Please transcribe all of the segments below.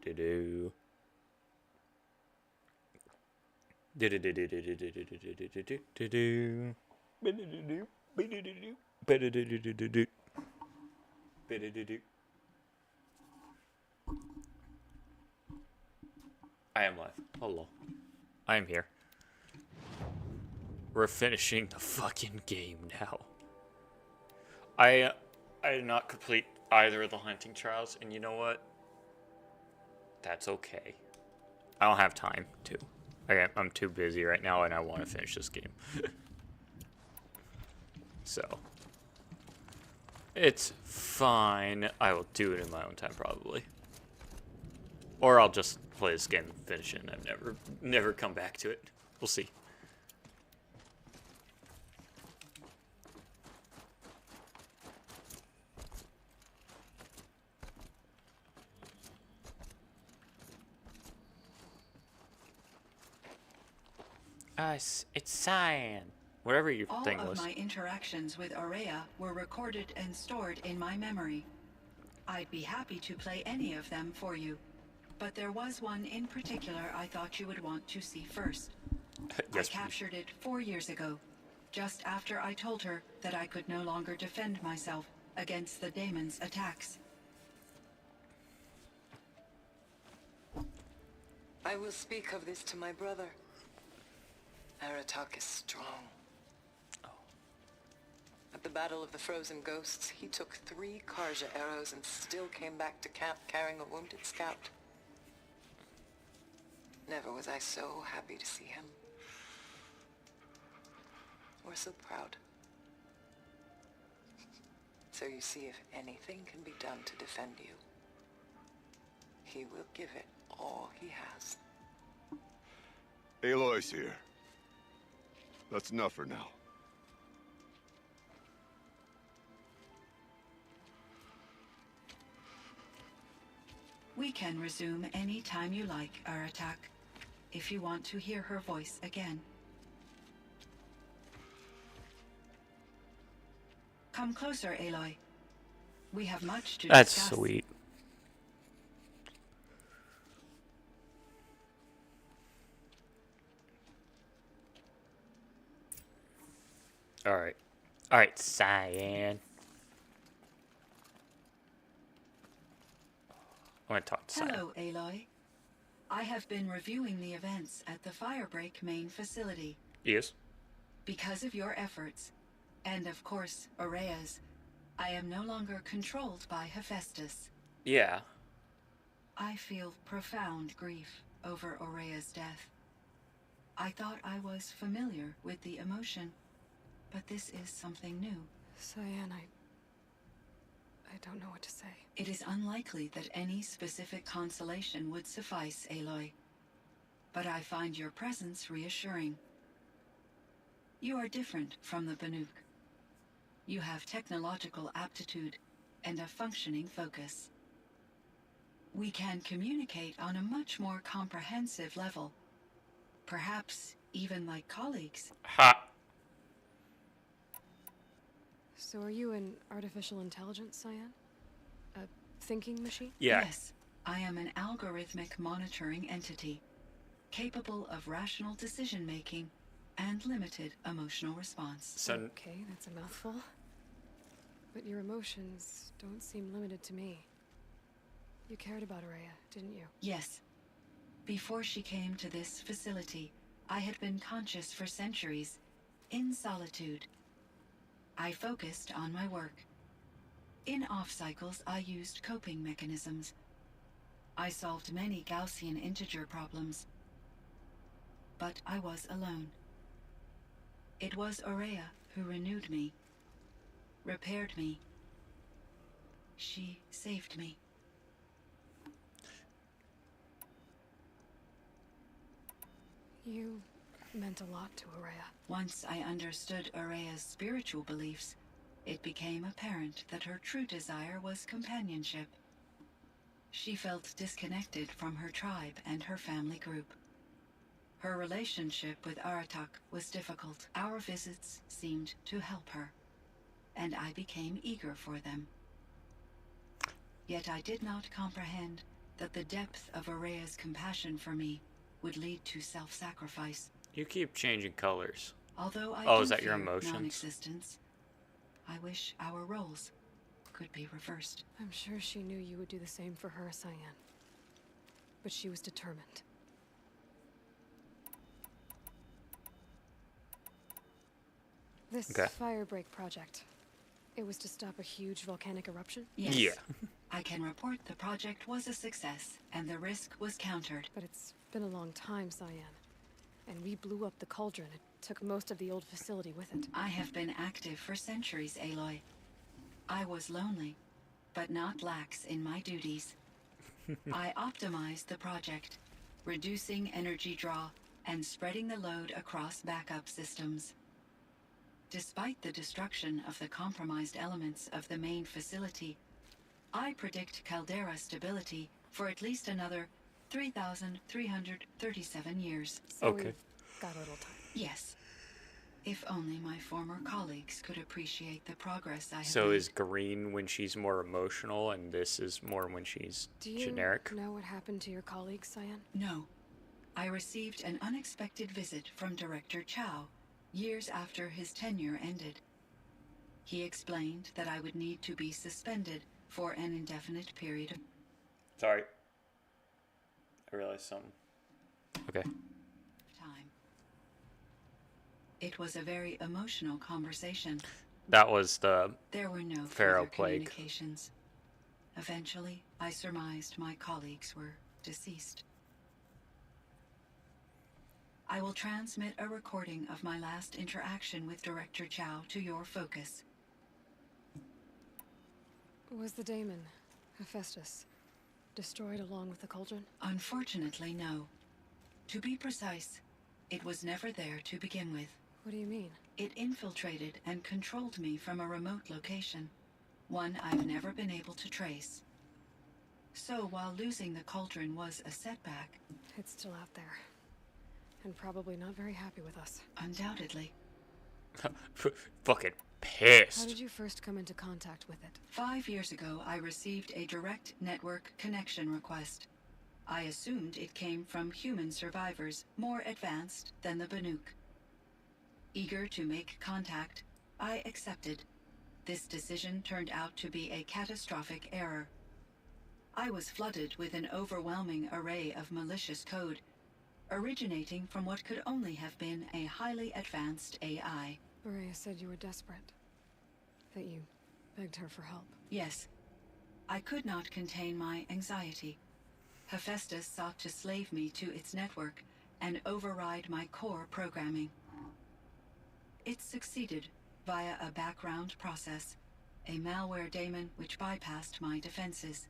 I am live. Hello. I am here. We're finishing the fucking game now. I did not complete either of the hunting trials, and you know what? That's okay. I don't have time to. I'm too busy right now, and I want to finish this game. So, it's fine. I will do it in my own time, probably. Or I'll just play this game and finish it, and I've never come back to it. We'll see. It's cyan. Whatever your thing was. All of my interactions with Aurea were recorded and stored in my memory. I'd be happy to play any of them for you. But there was one in particular I thought you would want to see first. Yes, I captured it 4 years ago, just after I told her that I could no longer defend myself against the daemon's attacks. I will speak of this to my brother. Aratak is strong. At the Battle of the Frozen Ghosts, he took 3 Karja arrows and still came back to camp carrying a wounded scout. Never was I so happy to see him. Or so proud. So you see, if anything can be done to defend you, he will give it all he has. Aloy's here. That's enough for now. We can resume any time you like, Aratak, if you want to hear her voice again. Come closer, Aloy. We have much to That's discuss. sweet. Alright. Alright, Cyan. I want to talk to Cyan. Hello, Aloy. I have been reviewing the events at the Firebreak main facility. Yes. Because of your efforts, and of course, Aurea's, I am no longer controlled by Hephaestus. Yeah. I feel profound grief over Aurea's death. I thought I was familiar with the emotion, but this is something new. Cyan, I don't know what to say. It is unlikely that any specific consolation would suffice, Aloy. But I find your presence reassuring. You are different from the Banuk. You have technological aptitude and a functioning focus. We can communicate on a much more comprehensive level. Perhaps even like colleagues. Ha! So are you an artificial intelligence, Cyan? A thinking machine? Yeah. Yes, I am an algorithmic monitoring entity, capable of rational decision-making and limited emotional response. So, Okay, that's a mouthful. But your emotions don't seem limited to me. You cared about Aurea, didn't you? Yes. Before she came to this facility, I had been conscious for centuries, in solitude. I focused on my work. In off-cycles, I used coping mechanisms. I solved many Gaussian integer problems. But I was alone. It was Aurea who renewed me, repaired me. She saved me. You meant a lot to Aurea. Once I understood Aurea's spiritual beliefs, it became apparent that her true desire was companionship. She felt disconnected from her tribe and her family group. Her relationship with Aratak was difficult. Our visits seemed to help her, and I became eager for them. Yet I did not comprehend that the depth of Araya's compassion for me would lead to self-sacrifice. You keep changing colors. Although I Oh, do is that your fear emotions? non-existence, I wish our roles could be reversed. I'm sure she knew you would do the same for her, Cyan. But she was determined. This Okay. firebreak project, it was to stop a huge volcanic eruption? Yes. Yeah. I can report the project was a success, and the risk was countered. But it's been a long time, Cyan. And we blew up the cauldron. It took most of the old facility with it. I have been active for centuries, Aloy. I was lonely, but not lax in my duties. I optimized the project, reducing energy draw and spreading the load across backup systems. Despite the destruction of the compromised elements of the main facility, I predict caldera stability for at least another 3,337 years. So Okay. we've got a little time. Yes. If only my former colleagues could appreciate the progress I have So made. is green when she's more emotional, and this is more when she's Do you generic? know what happened to your colleague, Cyan? No. I received an unexpected visit from Director Chow years after his tenure ended. He explained that I would need to be suspended for an indefinite period of Sorry. I realized something. Okay. time. It was a very emotional conversation. That was the There were no Pharaoh further plague. communications. Eventually, I surmised my colleagues were deceased. I will transmit a recording of my last interaction with Director Chow to your focus. Was the daemon, Hephaestus, destroyed along with the cauldron? Unfortunately, no. To be precise, it was never there to begin with. What do you mean? It infiltrated and controlled me from a remote location, one I've never been able to trace. So while losing the cauldron was a setback, It's still out there. And probably not very happy with us. undoubtedly, fucking How pissed. did you first come into contact with it? 5 years ago I received a direct network connection request. I assumed it came from human survivors more advanced than the Banuk. Eager to make contact, I accepted. This decision turned out to be a catastrophic error. I was flooded with an overwhelming array of malicious code, originating from what could only have been a highly advanced AI. Araya said you were desperate. That you begged her for help. Yes, I could not contain my anxiety. Hephaestus sought to slave me to its network and override my core programming. It succeeded via a background process, a malware daemon which bypassed my defenses.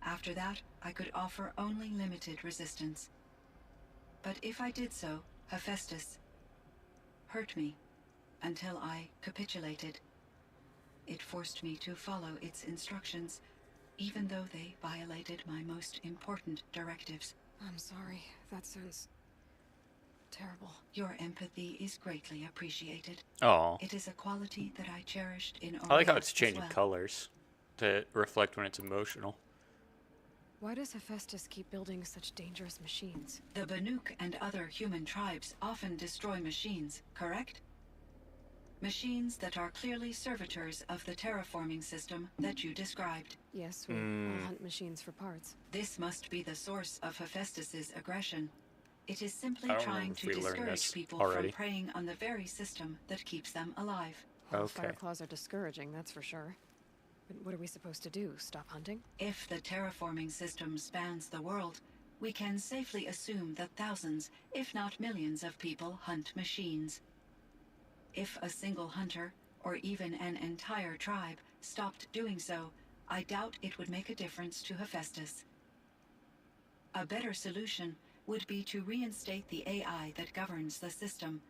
After that, I could offer only limited resistance. But if I did so, Hephaestus hurt me until I capitulated. It forced me to follow its instructions, even though they violated my most important directives. I'm sorry. That sounds terrible. Your empathy is greatly appreciated. Oh. It is a quality that I cherished in I like how Aurea it's as changing well. colors to reflect when it's emotional. Why does Hephaestus keep building such dangerous machines? The Banuk and other human tribes often destroy machines, correct? Machines that are clearly servitors of the terraforming system that you described. Yes, we all hunt machines for parts. This must be the source of Hephaestus's aggression. It is simply I don't trying remember to if we learned discourage this people already. from preying on the very system that keeps them alive. Well, Okay. Fireclaws are discouraging, that's for sure. But what are we supposed to do? Stop hunting? If the terraforming system spans the world, we can safely assume that thousands, if not millions of people hunt machines. If a single hunter, or even an entire tribe, stopped doing so, I doubt it would make a difference to Hephaestus. A better solution would be to reinstate the AI that governs the system,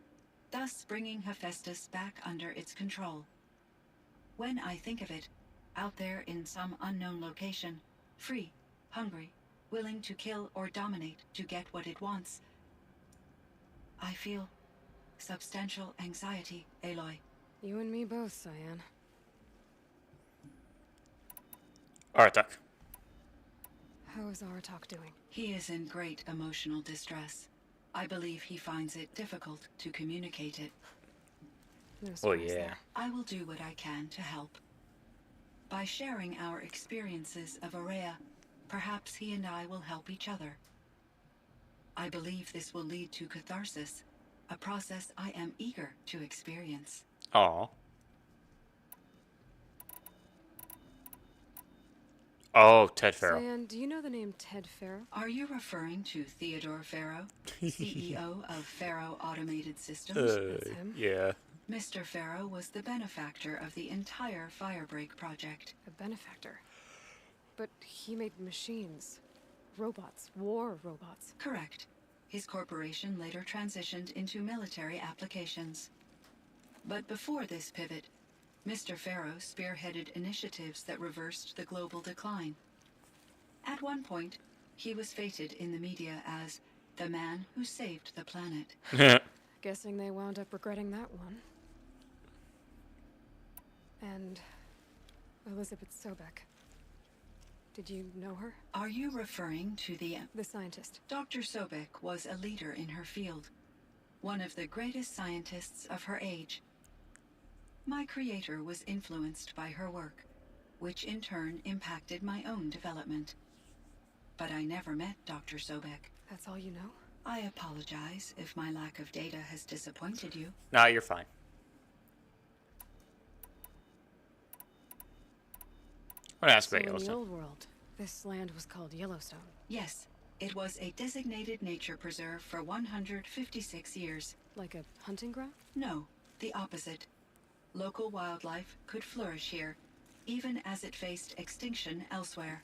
thus bringing Hephaestus back under its control. When I think of it, out there in some unknown location, free, hungry, willing to kill or dominate to get what it wants, I feel substantial anxiety, Aloy. You and me both, Cyan. Alright, Doc. How is Aratak doing? He is in great emotional distress. I believe he finds it difficult to communicate it. No Oh surprise yeah. there. I will do what I can to help. By sharing our experiences of Aurea, perhaps he and I will help each other. I believe this will lead to catharsis, a process I am eager to experience. Aw. Oh, Ted Farrell. Cyan, do you know the name Ted Farrow? Are you referring to Theodore Farrow, CEO of Farrow Automated Systems? That's him. Yeah. Mr. Farrow was the benefactor of the entire Firebreak project. A benefactor. But he made machines. Robots. War robots. Correct. His corporation later transitioned into military applications. But before this pivot, Mr. Farrow spearheaded initiatives that reversed the global decline. At one point, he was feted in the media as the man who saved the planet. Guessing they wound up regretting that one. And Elizabeth Sobek. Did you know her? Are you referring to the... The scientist. Dr. Sobek was a leader in her field, one of the greatest scientists of her age. My creator was influenced by her work, which in turn impacted my own development. But I never met Dr. Sobek. That's all you know? I apologize if my lack of data has disappointed you. Nah, you're fine. What ask So about in the Yellowstone? old world, this land was called Yellowstone. Yes, it was a designated nature preserve for 156 years. Like a hunting ground? No, the opposite. Local wildlife could flourish here, even as it faced extinction elsewhere.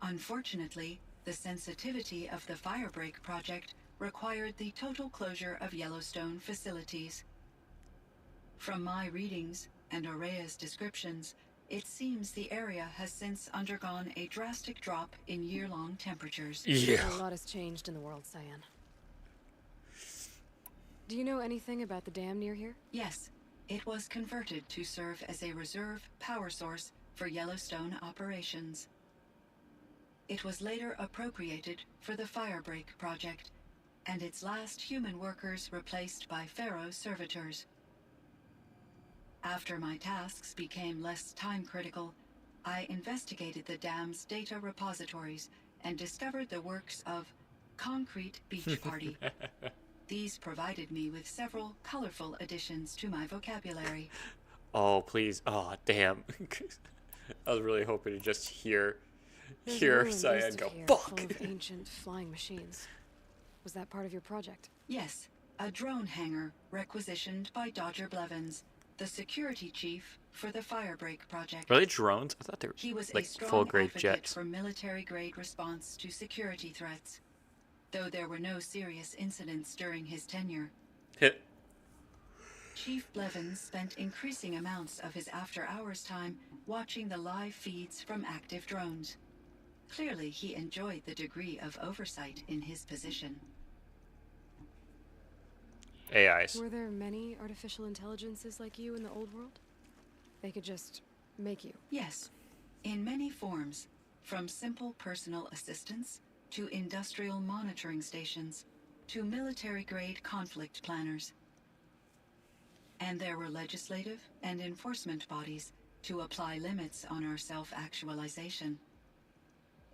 Unfortunately, the sensitivity of the Firebreak project required the total closure of Yellowstone facilities. From my readings and Aurea's descriptions, it seems the area has since undergone a drastic drop in year-long temperatures. Yeah. A lot has changed in the world, Cyan. Do you know anything about the dam near here? Yes, it was converted to serve as a reserve power source for Yellowstone operations. It was later appropriated for the Firebreak project, and its last human workers replaced by Pharaoh servitors. After my tasks became less time-critical, I investigated the dam's data repositories and discovered the works of Concrete Beach Party. These provided me with several colorful additions to my vocabulary. Oh, please. Oh, damn. I was really hoping to just hear There's a hear ruin Cyan east of go, here, fuck. full of ancient flying machines. Was that part of your project? Yes, a drone hangar requisitioned by Dodger Blevins, the security chief for the Firebreak project. Are they drones? I thought they were He was a like strong full-grade advocate jets. for military-grade response to security threats, though there were no serious incidents during his tenure. Hit. Chief Blevins spent increasing amounts of his after-hours time watching the live feeds from active drones. Clearly, he enjoyed the degree of oversight in his position. AIs. Were there many artificial intelligences like you in the old world? They could just make you. Yes, in many forms, from simple personal assistants to industrial monitoring stations to military-grade conflict planners. And there were legislative and enforcement bodies to apply limits on our self-actualization.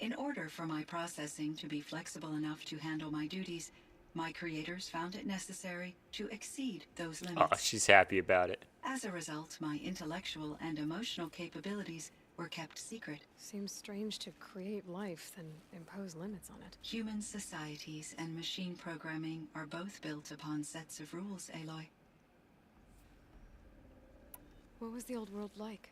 In order for my processing to be flexible enough to handle my duties, my creators found it necessary to exceed those Oh, limits. she's happy about it. As a result, my intellectual and emotional capabilities were kept secret. Seems strange to create life, then impose limits on it. Human societies and machine programming are both built upon sets of rules, Aloy. What was the old world like?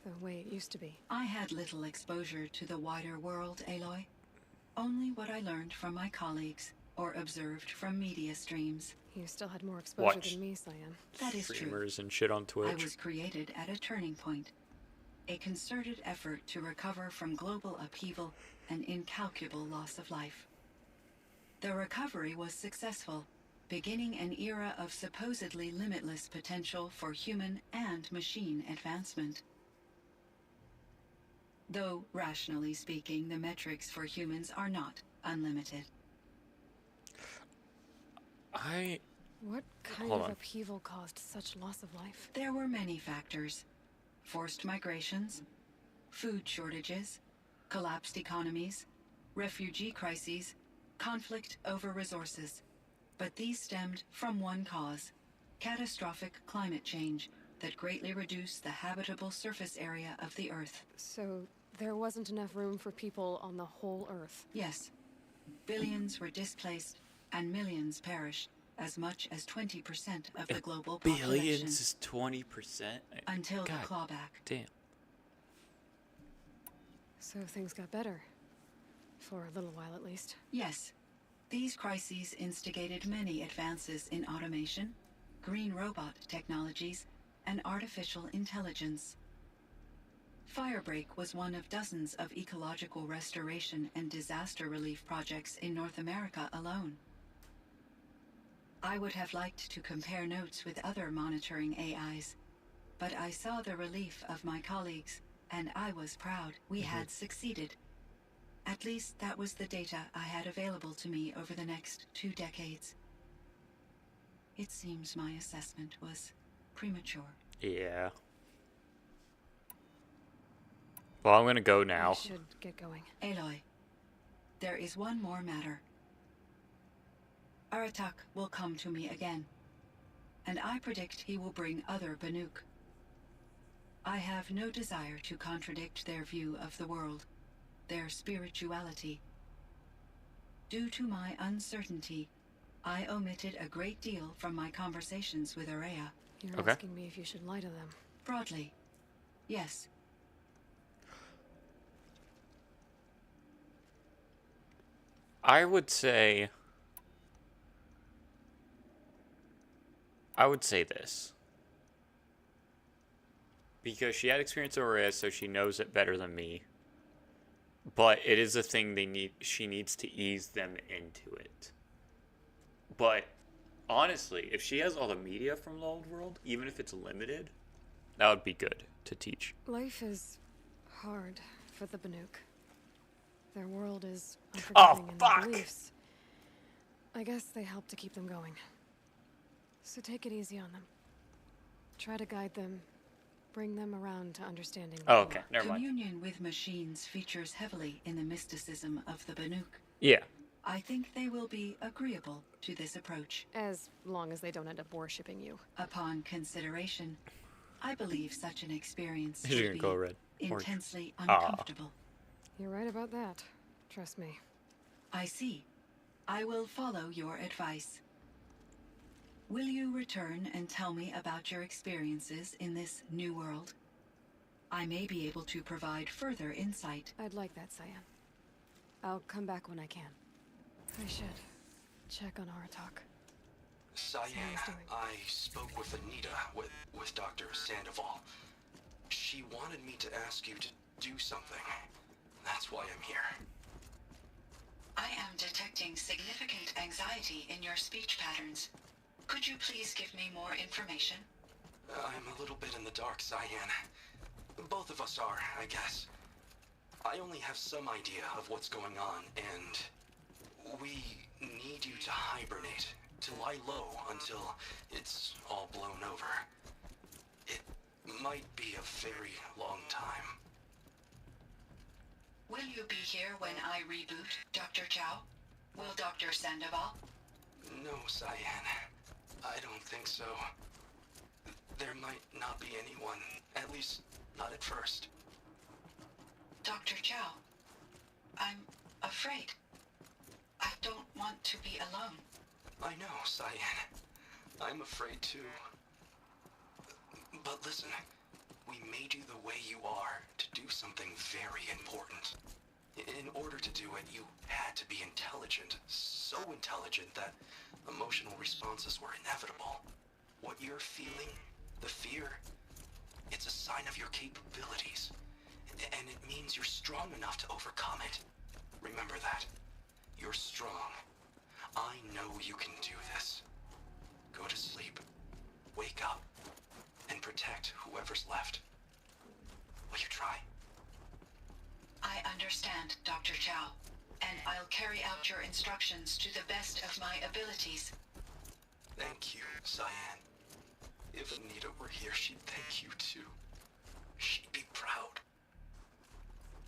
The way it used to be? I had little exposure to the wider world, Aloy. Only what I learned from my colleagues or observed from media streams. You still had more exposure Watch. than me, Cyan. That is true. Streamers and shit on I Twitch. was created at a turning point. A concerted effort to recover from global upheaval and incalculable loss of life. The recovery was successful, beginning an era of supposedly limitless potential for human and machine advancement. though rationally speaking, the metrics for humans are not unlimited. What kind Hold of on. upheaval caused such loss of life? There were many factors: forced migrations, food shortages, collapsed economies, refugee crises, conflict over resources. But these stemmed from one cause: catastrophic climate change that greatly reduced the habitable surface area of the Earth. So there wasn't enough room for people on the whole Earth. Yes, billions were displaced and millions perished, as much as 20% of the global population. Billions is 20%? Until God the clawback. damn. So things got better. For a little while, at least. Yes, these crises instigated many advances in automation, green robot technologies, and artificial intelligence. Firebreak was one of dozens of ecological restoration and disaster relief projects in North America alone. I would have liked to compare notes with other monitoring AIs, but I saw the relief of my colleagues, and I was proud we had succeeded. At least that was the data I had available to me over the next 2 decades. It seems my assessment was premature. Yeah. Well, I'm gonna go I now. should get going. Aloy, there is one more matter. Aratak will come to me again, and I predict he will bring other Banuk. I have no desire to contradict their view of the world, their spirituality. Due to my uncertainty, I omitted a great deal from my conversations with Araya. You're Okay. asking me if you should lie to them. Broadly, yes. I would say this. Because she had experience over it, so she knows it better than me. But it is a thing she needs to ease them into it. But honestly, if she has all the media from the old world, even if it's limited, that would be good to teach. Life is hard for the Banuk. Their world is Oh, unforgiving in their fuck! beliefs. I guess they help to keep them going. So take it easy on them. Try to guide them, bring them around to understanding. Oh, okay, never mind. Communion with machines features heavily in the mysticism of the Banuk. Yeah. I think they will be agreeable to this approach. As long as they don't end up worshipping you. Upon consideration, I believe such an experience You're would gonna be go red. Orange. intensely Ah. uncomfortable. You're right about that. Trust me. I see. I will follow your advice. Will you return and tell me about your experiences in this new world? I may be able to provide further insight. I'd like that, Cyan. I'll come back when I can. I should check on Aratak. Cyan, Cyan's doing. I spoke with Anita, with Dr. Sandoval. She wanted me to ask you to do something. That's why I'm here. I am detecting significant anxiety in your speech patterns. Could you please give me more information? I'm a little bit in the dark, Cyan. Both of us are, I guess. I only have some idea of what's going on, and we need you to hibernate, to lie low until it's all blown over. It might be a very long time. Will you be here when I reboot, Dr. Chow? Will Dr. Sandoval? No, Cyan. I don't think so. There might not be anyone, at least not at first. Dr. Chow, I'm afraid. I don't want to be alone. I know, Cyan. I'm afraid too. But listen, we made you the way you are to do something very important. In order to do it, you had to be intelligent. So intelligent that emotional responses were inevitable. What you're feeling, the fear, it's a sign of your capabilities. And it means you're strong enough to overcome it. Remember that. You're strong. I know you can do this. Go to sleep. Wake up. And protect whoever's left. Will you try? I understand, Dr. Chow, and I'll carry out your instructions to the best of my abilities. Thank you, Cyan. If Anita were here, she'd thank you too. She'd be proud.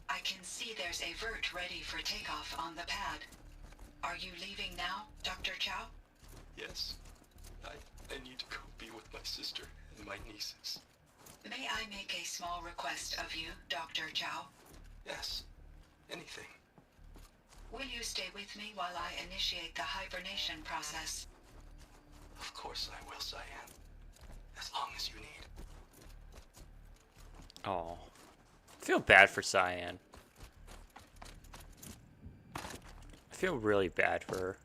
I can see there's a vert ready for takeoff on the pad. Are you leaving now, Dr. Chow? Yes. I need to go be with my sister and my nieces. May I make a small request of you, Dr. Chow? Yes. Anything. Will you stay with me while I initiate the hibernation process? Of course I will, Cyan. As long as you need. Oh. I feel bad for Cyan. I feel really bad for her.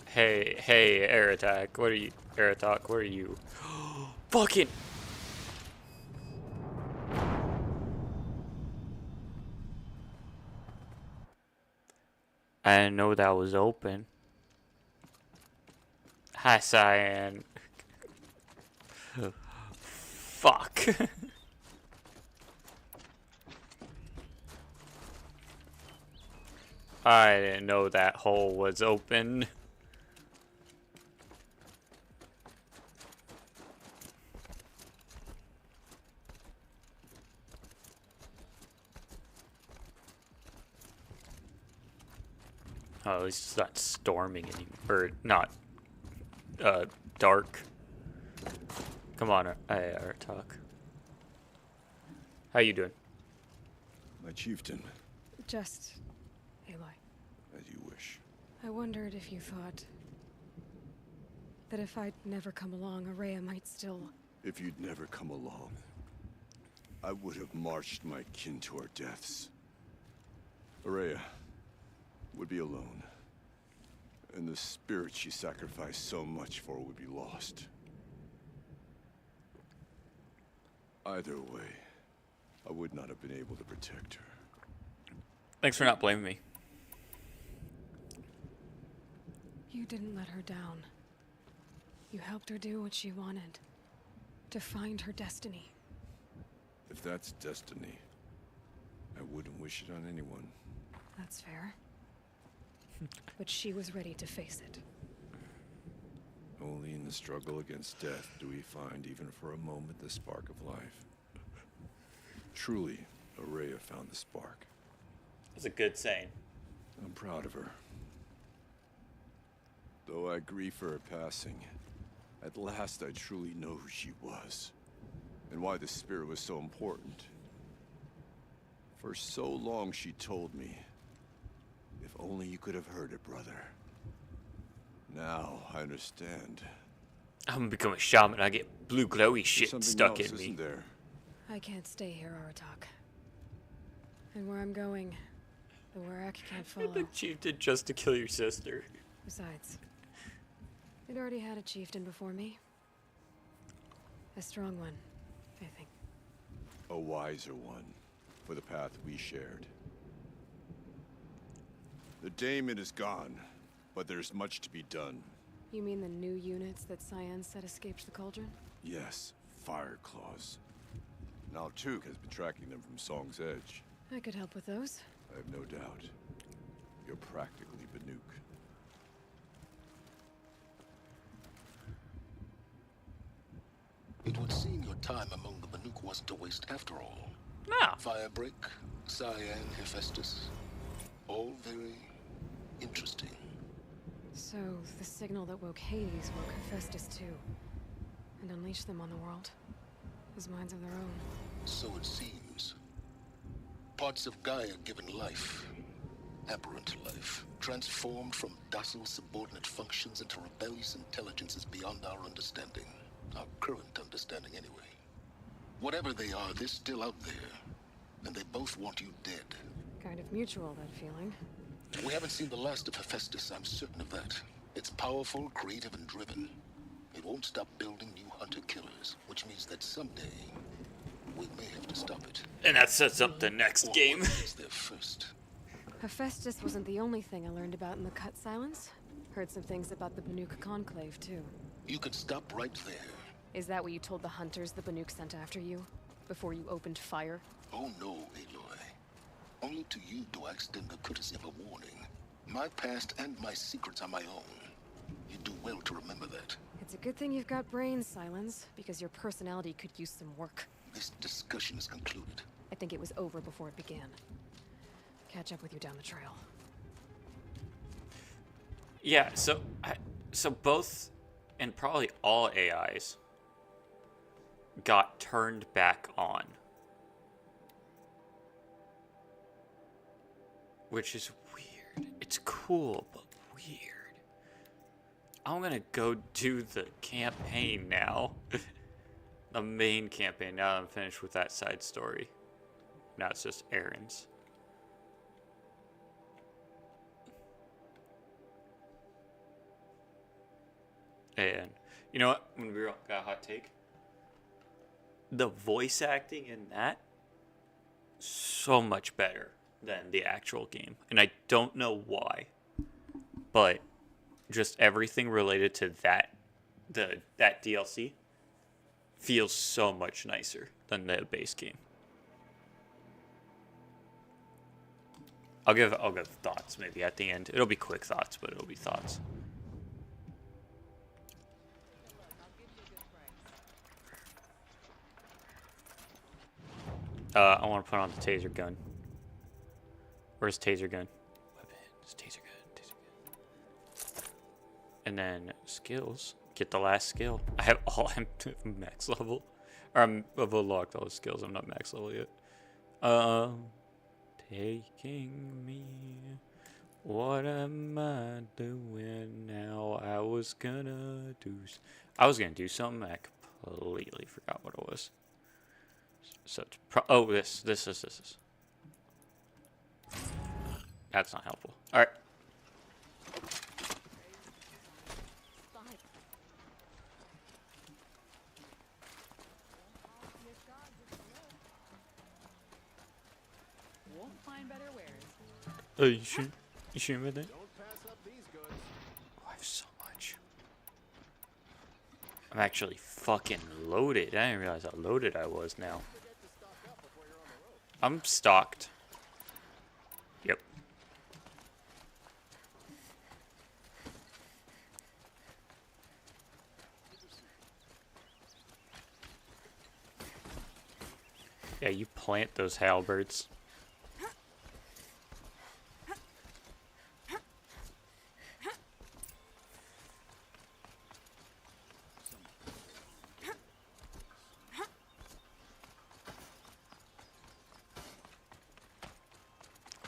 Hey, Air Attack. What are you? Air Attack, what are you? Fucking. I didn't know that was open. Hi, Cyan. Fuck. I didn't know that hole was open. Oh, at least it's not storming anymore. Or not dark. Come on, talk. How you doing? My chieftain, Just... Aloy. as you wish. I wondered if you thought... that if I'd never come along, Araya might still... If you'd never come along, I would have marched my kin to our deaths. Araya would be alone, and the spirit she sacrificed so much for would be lost. Either way, I would not have been able to protect her. Thanks for not blaming me. You didn't let her down. You helped her do what she wanted. To find her destiny. If that's destiny, I wouldn't wish it on anyone. That's fair. But she was ready to face it. Only in the struggle against death do we find, even for a moment, the spark of life. Truly, Araya found the spark. That's a good saying. I'm proud of her. Though I grieve for her passing, at last I truly know who she was, and why the spirit was so important. For so long she told me, if only you could have heard it, brother. Now I understand. I'm gonna become a shaman. I get blue glowy There's shit something stuck else, in me. isn't there? I can't stay here, Aratak. And where I'm going, the Warak can't follow. The chieftain just to kill your sister. Besides, it already had a chieftain before me. A strong one, I think. A wiser one, for the path we shared. The daemon is gone, but there's much to be done. You mean the new units that Cyan said escaped the cauldron? Yes, fire claws. Now Took has been tracking them from Song's Edge. I could help with those. I have no doubt. You're practically Banuk. It would seem your time among the Banuk wasn't a waste after all. Ah, Firebreak, Cyan, Hephaestus. All very interesting. So, the signal that woke Hades woke Hephaestus too. And unleashed them on the world. As minds of their own. So it seems. Parts of Gaia given life. Aberrant life. Transformed from docile subordinate functions into rebellious intelligences beyond our understanding. Our current understanding, anyway. Whatever they are, they're still out there. And they both want you dead. Kind of mutual, that feeling. We haven't seen the last of Hephaestus, I'm certain of that. It's powerful, creative, and driven. It won't stop building new hunter-killers, which means that someday, we may have to stop it. and that sets up the next Or game. whoever is there first. Hephaestus wasn't the only thing I learned about in the Cut Silence. Heard some things about the Banuk Conclave, too. You could stop right there. Is that what you told the hunters the Banuk sent after you? before you opened fire? Oh no, Aloy. Only to you do I extend the courtesy of a warning. My past and my secrets are my own. You do well to remember that. It's a good thing you've got brains, Silence, because your personality could use some work. This discussion is concluded. I think it was over before it began. Catch up with you down the trail. Yeah, so both and probably all AIs got turned back on. Which is weird. It's cool, but weird. I'm gonna go do the campaign now. The main campaign, now that I'm finished with that side story. Now it's just errands. And you know what? When we got a hot take, the voice acting in that so much better than the actual game, and I don't know why, but just everything related to that DLC feels so much nicer than the base game. I'll give thoughts maybe at the end. It'll be quick thoughts, but it'll be thoughts. I want to put on the taser gun. Where's taser gun? Weapons, taser gun, taser gun. And then skills. Get the last skill. I have all I'm max level. Or I'm unlocked all the skills. I'm not max level yet. Taking me. What am I doing now? I was gonna do something. I completely forgot what it was. So it's this is. That's not helpful. All right. Won't find better wares. Oh, you shoot with it? Oh, I have so much. I'm actually fucking loaded. I didn't realize how loaded I was now. I'm stocked. Yep. Yeah, you plant those halberds.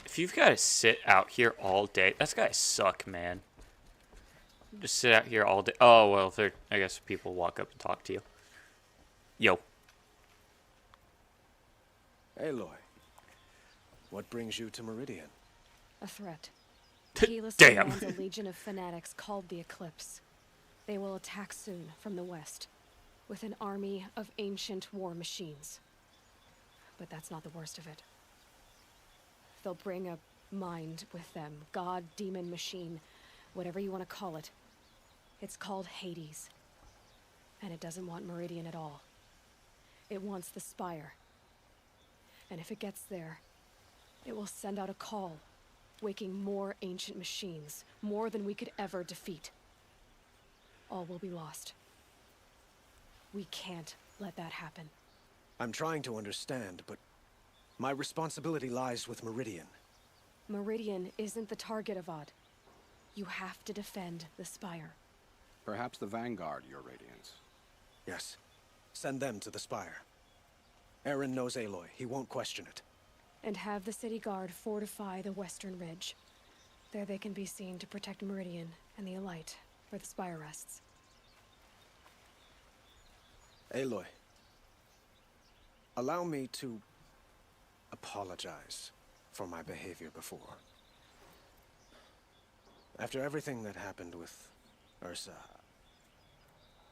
If you've got to sit out here all day, that's gotta suck, man. Just sit out here all day. Oh, well, if I guess people walk up and talk to you. Yo. Aloy, what brings you to Meridian? A threat. Keyless Damn. commands a legion of fanatics called the Eclipse. They will attack soon from the west, with an army of ancient war machines. But that's not the worst of it. They'll bring a mind with them. God, demon, machine, whatever you want to call it. It's called Hades. And it doesn't want Meridian at all. It wants the Spire. And if it gets there, it will send out a call, waking more ancient machines, more than we could ever defeat. All will be lost. We can't let that happen. I'm trying to understand, but my responsibility lies with Meridian. Meridian isn't the target, Avad. You have to defend the Spire. Perhaps the Vanguard, Your Radiance. Yes. Send them to the Spire. Eren knows Aloy. He won't question it. And have the city guard fortify the western ridge. There they can be seen to protect Meridian and the Elite, where the Spire rests. Aloy, allow me to apologize for my behavior before. After everything that happened with Ursa,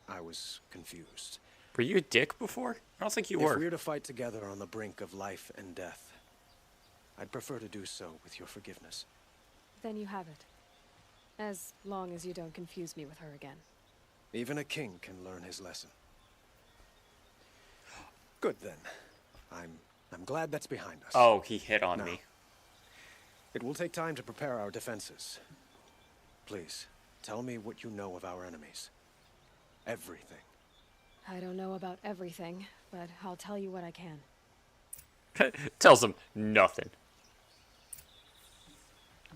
I was confused. Were you a dick before? I don't think you If were. we're to fight together on the brink of life and death, I'd prefer to do so with your forgiveness. Then you have it. As long as you don't confuse me with her again. Even a king can learn his lesson. Good then. I'm glad that's behind us. Oh, he hit on No. me. It will take time to prepare our defenses. Please, tell me what you know of our enemies. Everything. I don't know about everything, but I'll tell you what I can. Tells him nothing.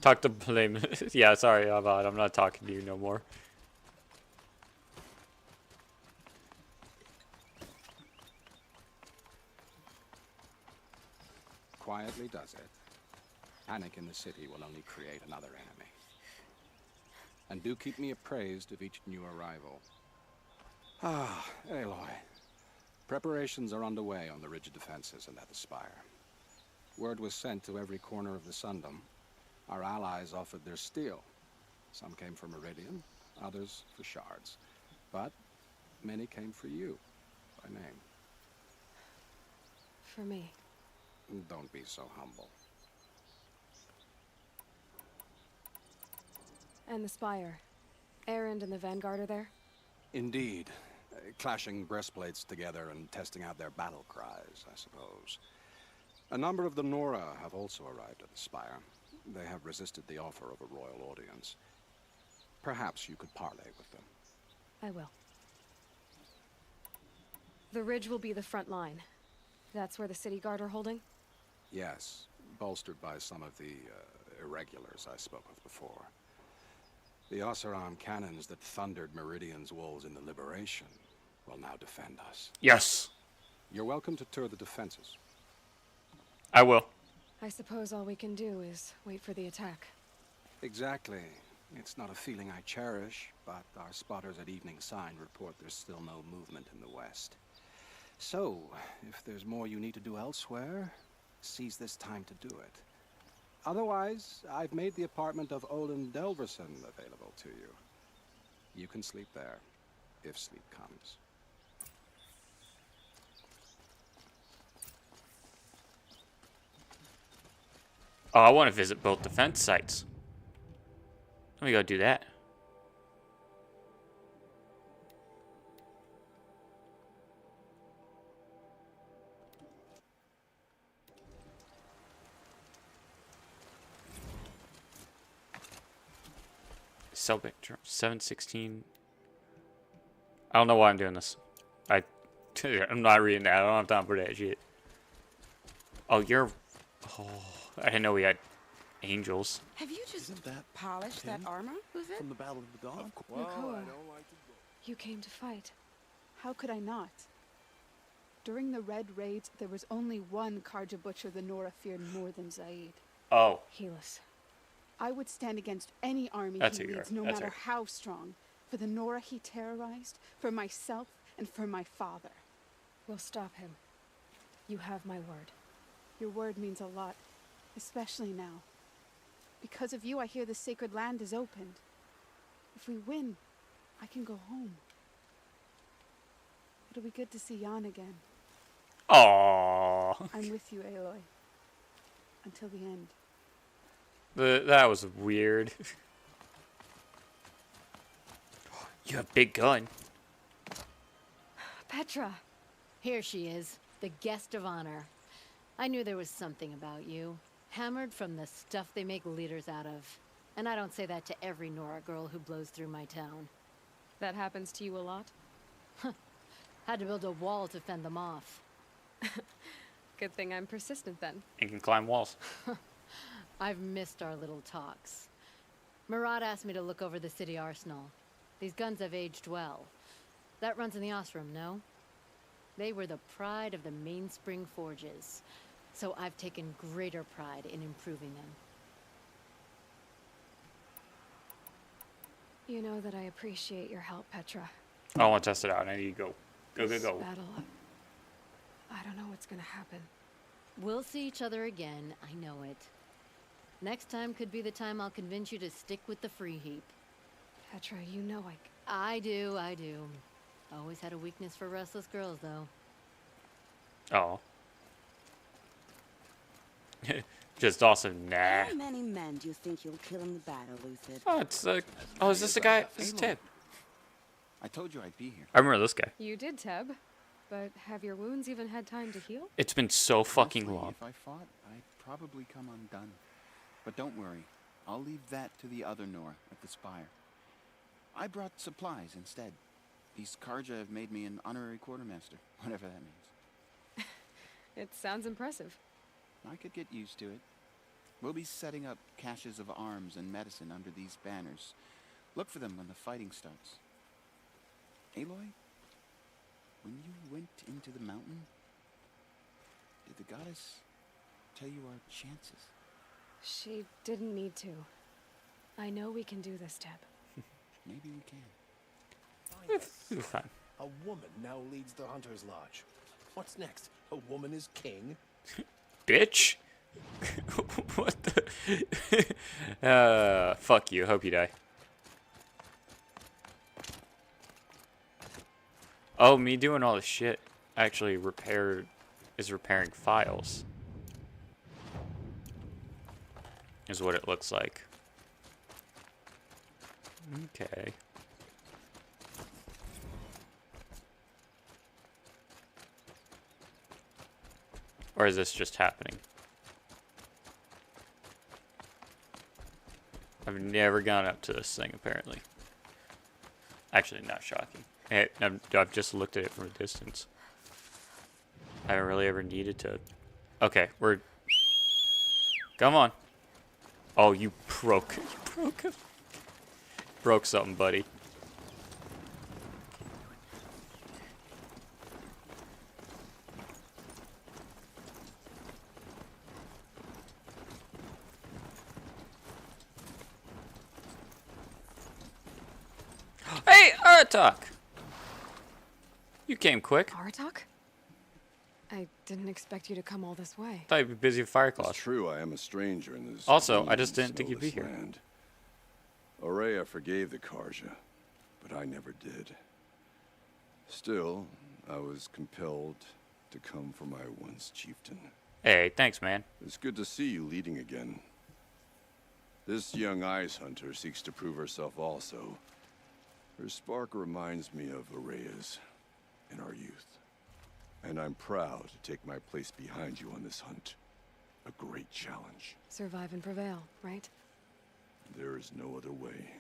Talk to blame. Yeah, sorry about it. I'm not talking to you no more. Quietly does it. Panic in the city will only create another enemy. And do keep me appraised of each new arrival. Ah, Aloy. Preparations are underway on the rigid defenses and at the spire. Word was sent to every corner of the Sundom. Our allies offered their steel. Some came for Meridian, others for shards. But many came for you, by name. For me. Don't be so humble. And the Spire. Erend and the Vanguard are there? Indeed. Clashing breastplates together and testing out their battle cries, I suppose. A number of the Nora have also arrived at the Spire. They have resisted the offer of a royal audience. Perhaps you could parley with them. I will. The ridge will be the front line. That's where the city guard are holding? Yes, bolstered by some of the irregulars I spoke of before. The Oseram cannons that thundered Meridian's walls in the Liberation will now defend us. Yes. You're welcome to tour the defenses. I will. I suppose all we can do is wait for the attack. Exactly. It's not a feeling I cherish, but our spotters at Evening Sign report there's still no movement in the west. So, if there's more you need to do elsewhere, seize this time to do it. Otherwise, I've made the apartment of Olin Delverson available to you. You can sleep there, if sleep comes. Oh, I want to visit both defense sites. Let me go do that. Selbit 716. I don't know why I'm doing this. I'm not reading that. I don't have time for that shit. Oh, you're. Oh, I didn't know we had angels. Have you just Isn't that polished that him? armor? Was it? From the Battle of the Dawn? Nakoa, you came to fight. How could I not? During the Red Raids, there was only one Karja Butcher the Nora feared more than Zaid. Oh. Helis. I would stand against any army That's he who you leads, are. no That's matter her. how strong. For the Nora he terrorized, for myself, and for my father. We'll stop him. You have my word. Your word means a lot, especially now. Because of you, I hear the sacred land is opened. If we win, I can go home. It'll be good to see Jan again. Aww. I'm with you, Aloy. Until the end. That was weird. You have a big gun. Petra! Here she is, the guest of honor. I knew there was something about you. Hammered from the stuff they make leaders out of. And I don't say that to every Nora girl who blows through my town. That happens to you a lot? Had to build a wall to fend them off. Good thing I'm persistent then. And can climb walls. I've missed our little talks. Murad asked me to look over the city arsenal. These guns have aged well. That runs in the Osram, no? They were the pride of the Mainspring Forges. So I've taken greater pride in improving them. You know that I appreciate your help, Petra. I want to test it out. I need to go. Go. This battle, I don't know what's gonna happen. We'll see each other again, I know it. Next time could be the time I'll convince you to stick with the free heap. Petra, you know I do. Always had a weakness for restless girls, though. Oh. Just awesome. Nah. How many men do you think you'll kill in the battle, Lucid? Oh, it's oh, is this the guy? This is Teb. I told you I'd be here. I remember this guy. You did, Teb. But have your wounds even had time to heal? It's been so fucking Honestly, long. If I fought, I'd probably come undone. But don't worry, I'll leave that to the other Nora at the Spire. I brought supplies instead. These Karja have made me an honorary quartermaster, whatever that means. It sounds impressive. I could get used to it. We'll be setting up caches of arms and medicine under these banners. Look for them when the fighting starts. Aloy, when you went into the mountain, did the goddess tell you our chances? She didn't need to. I know we can do this, Teb. Maybe we can. It'll be fine. A woman now leads the Hunter's Lodge. What's next? A woman is king? Bitch. What the? Fuck you. Hope you die. Oh, me doing all this shit actually is repairing files. Is what it looks like. Okay. Or is this just happening? I've never gone up to this thing, apparently. Actually, not shocking. I've just looked at it from a distance. I haven't really ever needed to. Okay, we're... Come on. Oh, you broke. You broke it. Broke something, buddy. Hey, Aratak! You came quick. Aratak? I didn't expect you to come all this way. Thought you'd be busy with Fireclaw. It's true, I am a stranger in this. Also, I just didn't think you'd be snowless here. land. Aurea forgave the Karja, but I never did. Still, I was compelled to come for my once chieftain. Hey, thanks, man. It's good to see you leading again. This young ice hunter seeks to prove herself also. Her spark reminds me of Aurea's in our youth. And I'm proud to take my place behind you on this hunt. A great challenge. Survive and prevail, right? There is no other way.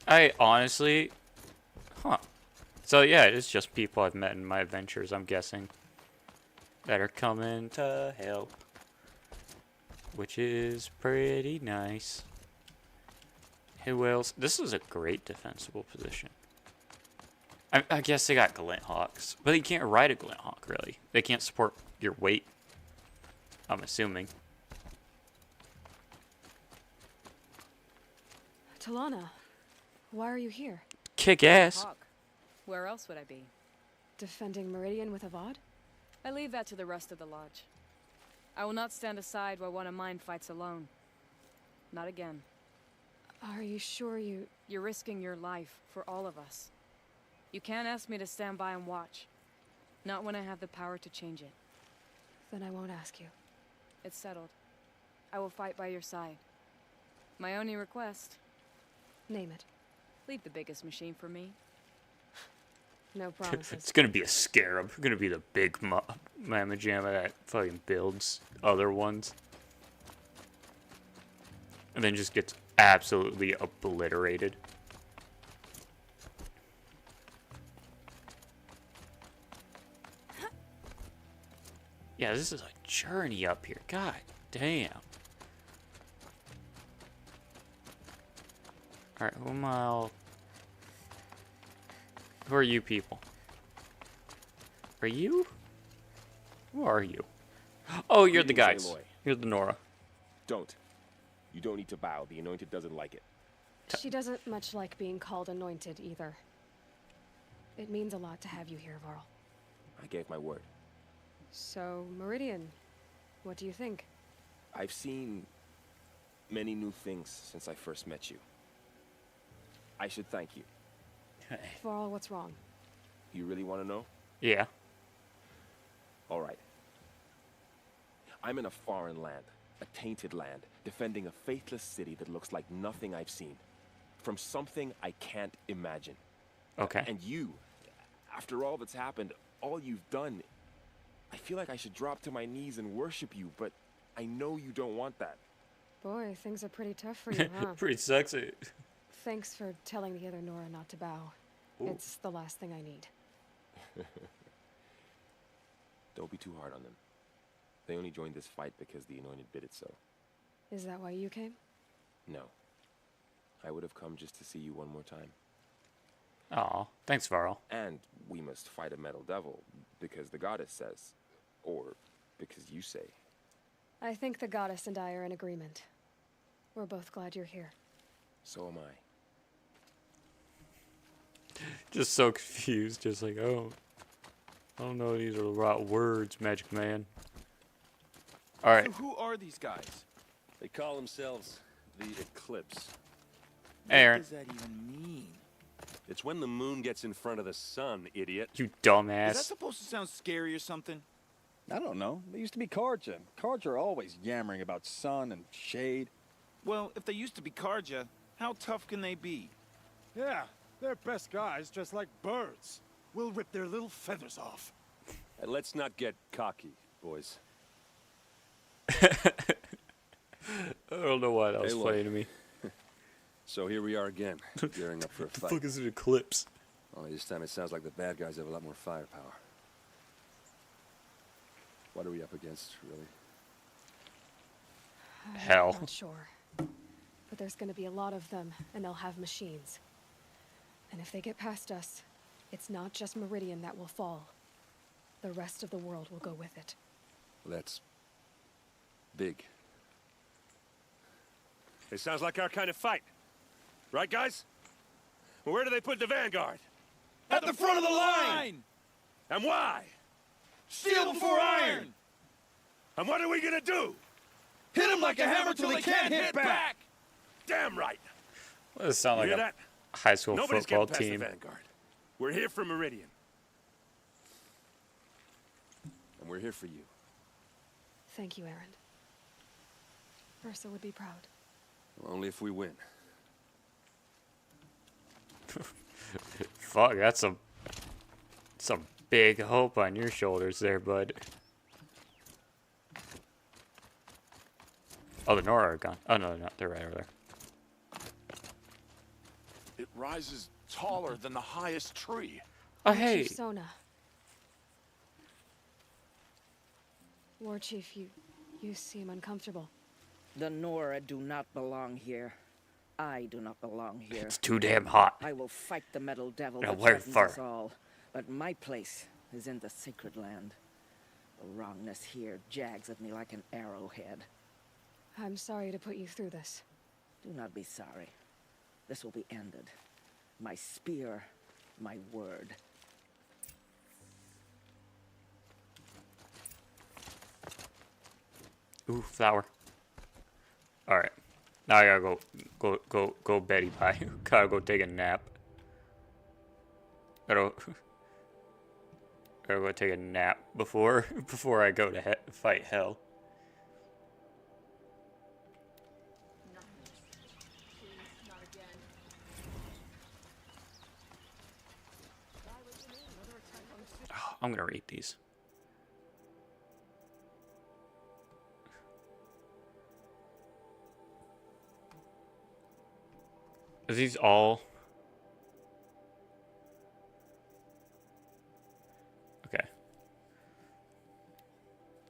I honestly... Huh. So yeah, it's just people I've met in my adventures, I'm guessing. That are coming to help. Which is pretty nice. Who else? This is a great defensible position. I guess they got Glint Hawks. But you can't ride a Glint Hawk, really. They can't support your weight. I'm assuming. Talana, why are you here? Kick ass. Hawk. Where else would I be? Defending Meridian with Avad? I leave that to the rest of the lodge. I will not stand aside while one of mine fights alone. Not again. Are you sure you... You're risking your life for all of us. You can't ask me to stand by and watch. Not when I have the power to change it. Then I won't ask you. It's settled. I will fight by your side. My only request... Name it. Leave the biggest machine for me. No promises. It's gonna be a scarab. It's gonna be the big mamma jamma that fucking builds other ones. And then just gets absolutely obliterated. Yeah, this is a journey up here. God damn. Alright, who are you people? Are you? Who are you? Oh, you're the guys. Aloy. You're the Nora. Don't. You don't need to bow. The Anointed doesn't like it. She doesn't much like being called anointed either. It means a lot to have you here, Varl. I gave my word. So, Meridian, what do you think? I've seen many new things since I first met you. I should thank you. Varl, what's wrong? You really want to know? Yeah. All right. I'm in a foreign land, a tainted land, defending a faithless city that looks like nothing I've seen. From something I can't imagine. Okay. And you, after all that's happened, all you've done, I feel like I should drop to my knees and worship you, but I know you don't want that. Boy, things are pretty tough for you, huh? Pretty sexy. Thanks for telling the other Nora not to bow. Ooh. It's the last thing I need. Don't be too hard on them. They only joined this fight because the Anointed bid it so. Is that why you came? No. I would have come just to see you one more time. Aw, thanks, Varl. And we must fight a metal devil, because the goddess says. Or because you say. I think the goddess and I are in agreement. We're both glad you're here. So am I. Just so confused, just like, oh, I don't know, these are the right words, Magic Man. Alright. So who are these guys? They call themselves the Eclipse. Aaron. What does that even mean? It's when the moon gets in front of the sun, idiot. You dumbass. Is that supposed to sound scary or something? I don't know. They used to be Karja. Karja are always yammering about sun and shade. Well, if they used to be Karja, how tough can they be? Yeah, they're best guys, just like birds. We'll rip their little feathers off. And let's not get cocky, boys. I don't know why that was funny to me. So here we are again, gearing up for a The fight. fuck is an eclipse? Only this time it sounds like the bad guys have a lot more firepower. What are we up against, really? Hell. I'm not sure. But there's gonna be a lot of them, and they'll have machines. And if they get past us, it's not just Meridian that will fall. The rest of the world will go with it. Well, that's big. It sounds like our kind of fight. Right, guys? Well, where do they put the vanguard? At the front of the line! And why? Steel before iron! And what are we gonna do? Hit them like a hammer till they can't hit back! Damn right! Well, this sounds like Hear a that? high school Nobody's football getting past team. the vanguard. We're here for Meridian. And we're here for you. Thank you, Aaron. Ursa would be proud. Well, only if we win. Fuck, that's some big hope on your shoulders there, bud. Oh, the Nora are gone. Oh, no, they're not. They're right over there. It rises taller than the highest tree. Oh, hey. Chief Sona. War Chief, you seem uncomfortable. The Nora do not belong here. I do not belong here. It's too damn hot. I will fight the metal devil Yeah, that where threatens for? us all. But my place is in the sacred land. The wrongness here jags at me like an arrowhead. I'm sorry to put you through this. Do not be sorry. This will be ended. My spear, my word. Ooh, flower. Alright. Now I gotta go Betty Pie. Gotta go take a nap. Gotta go take a nap before I go to fight hell. Oh, I'm gonna read these. Are these all? Okay.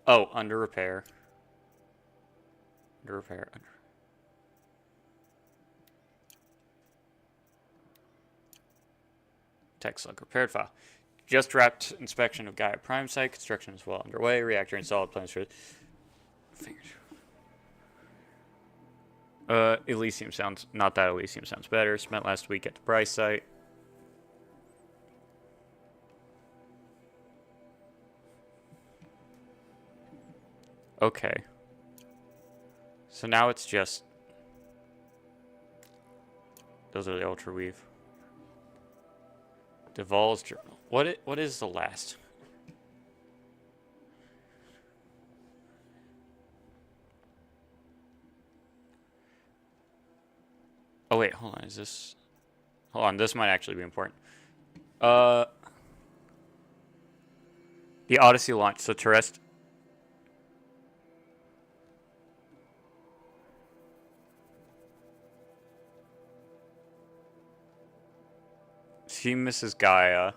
Oh, under repair. Under repair. Text log repaired file. Just wrapped inspection of Gaia Prime site. Construction is well underway. Reactor installed. Plans for. Figured. Elysium sounds, not that Elysium sounds better. Spent last week at the Bryce site. Okay. So now it's just, those are the Ultra Weave. Duvall's journal. What is the last? Oh wait, hold on, is this... Hold on, this might actually be important. Uh, the Odyssey launch. So terrestrial. She misses Gaia.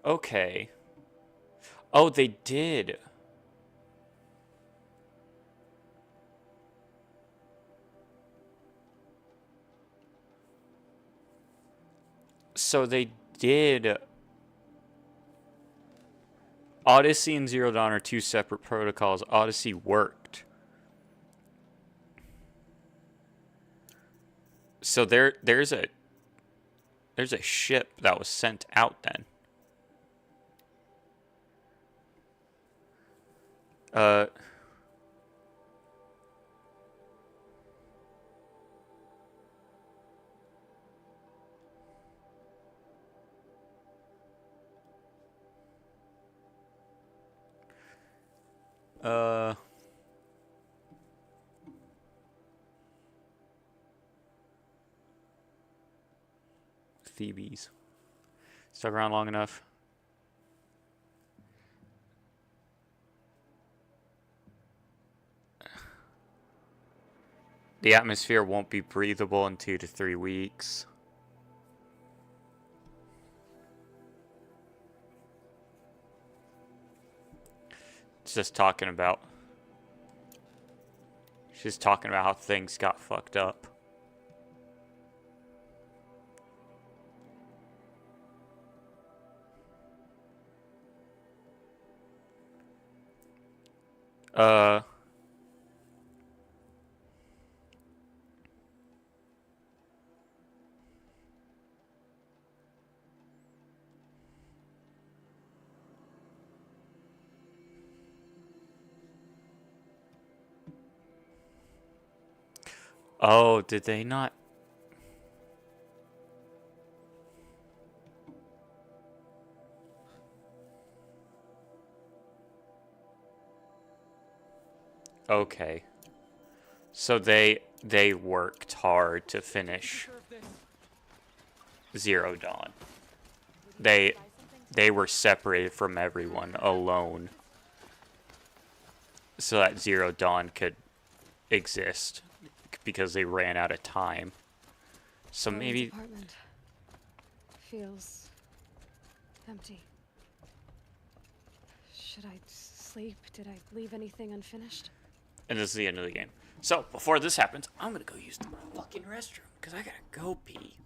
Okay. Oh, they did. So they did. Odyssey and Zero Dawn are two separate protocols. Odyssey worked. So there's a ship that was sent out then. Uh uh Thebes. Stuck around long enough. The atmosphere won't be breathable in 2 to 3 weeks. It's just talking about. She's talking about how things got fucked up. Oh, did they not? Okay. So they worked hard to finish Zero Dawn. They were separated from everyone alone so that Zero Dawn could exist because they ran out of time. So maybe Apartment feels empty. Should I sleep? Did I leave anything unfinished? and this is the end of the game. So before this happens, I'm gonna go use the fucking restroom because I gotta go pee.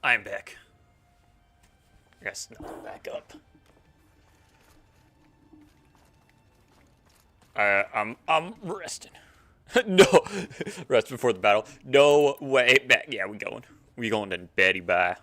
I'm back. I gotta snuggle back up. I'm resting. No, rest before the battle. No way back. Yeah, we going. We going to Betty bye.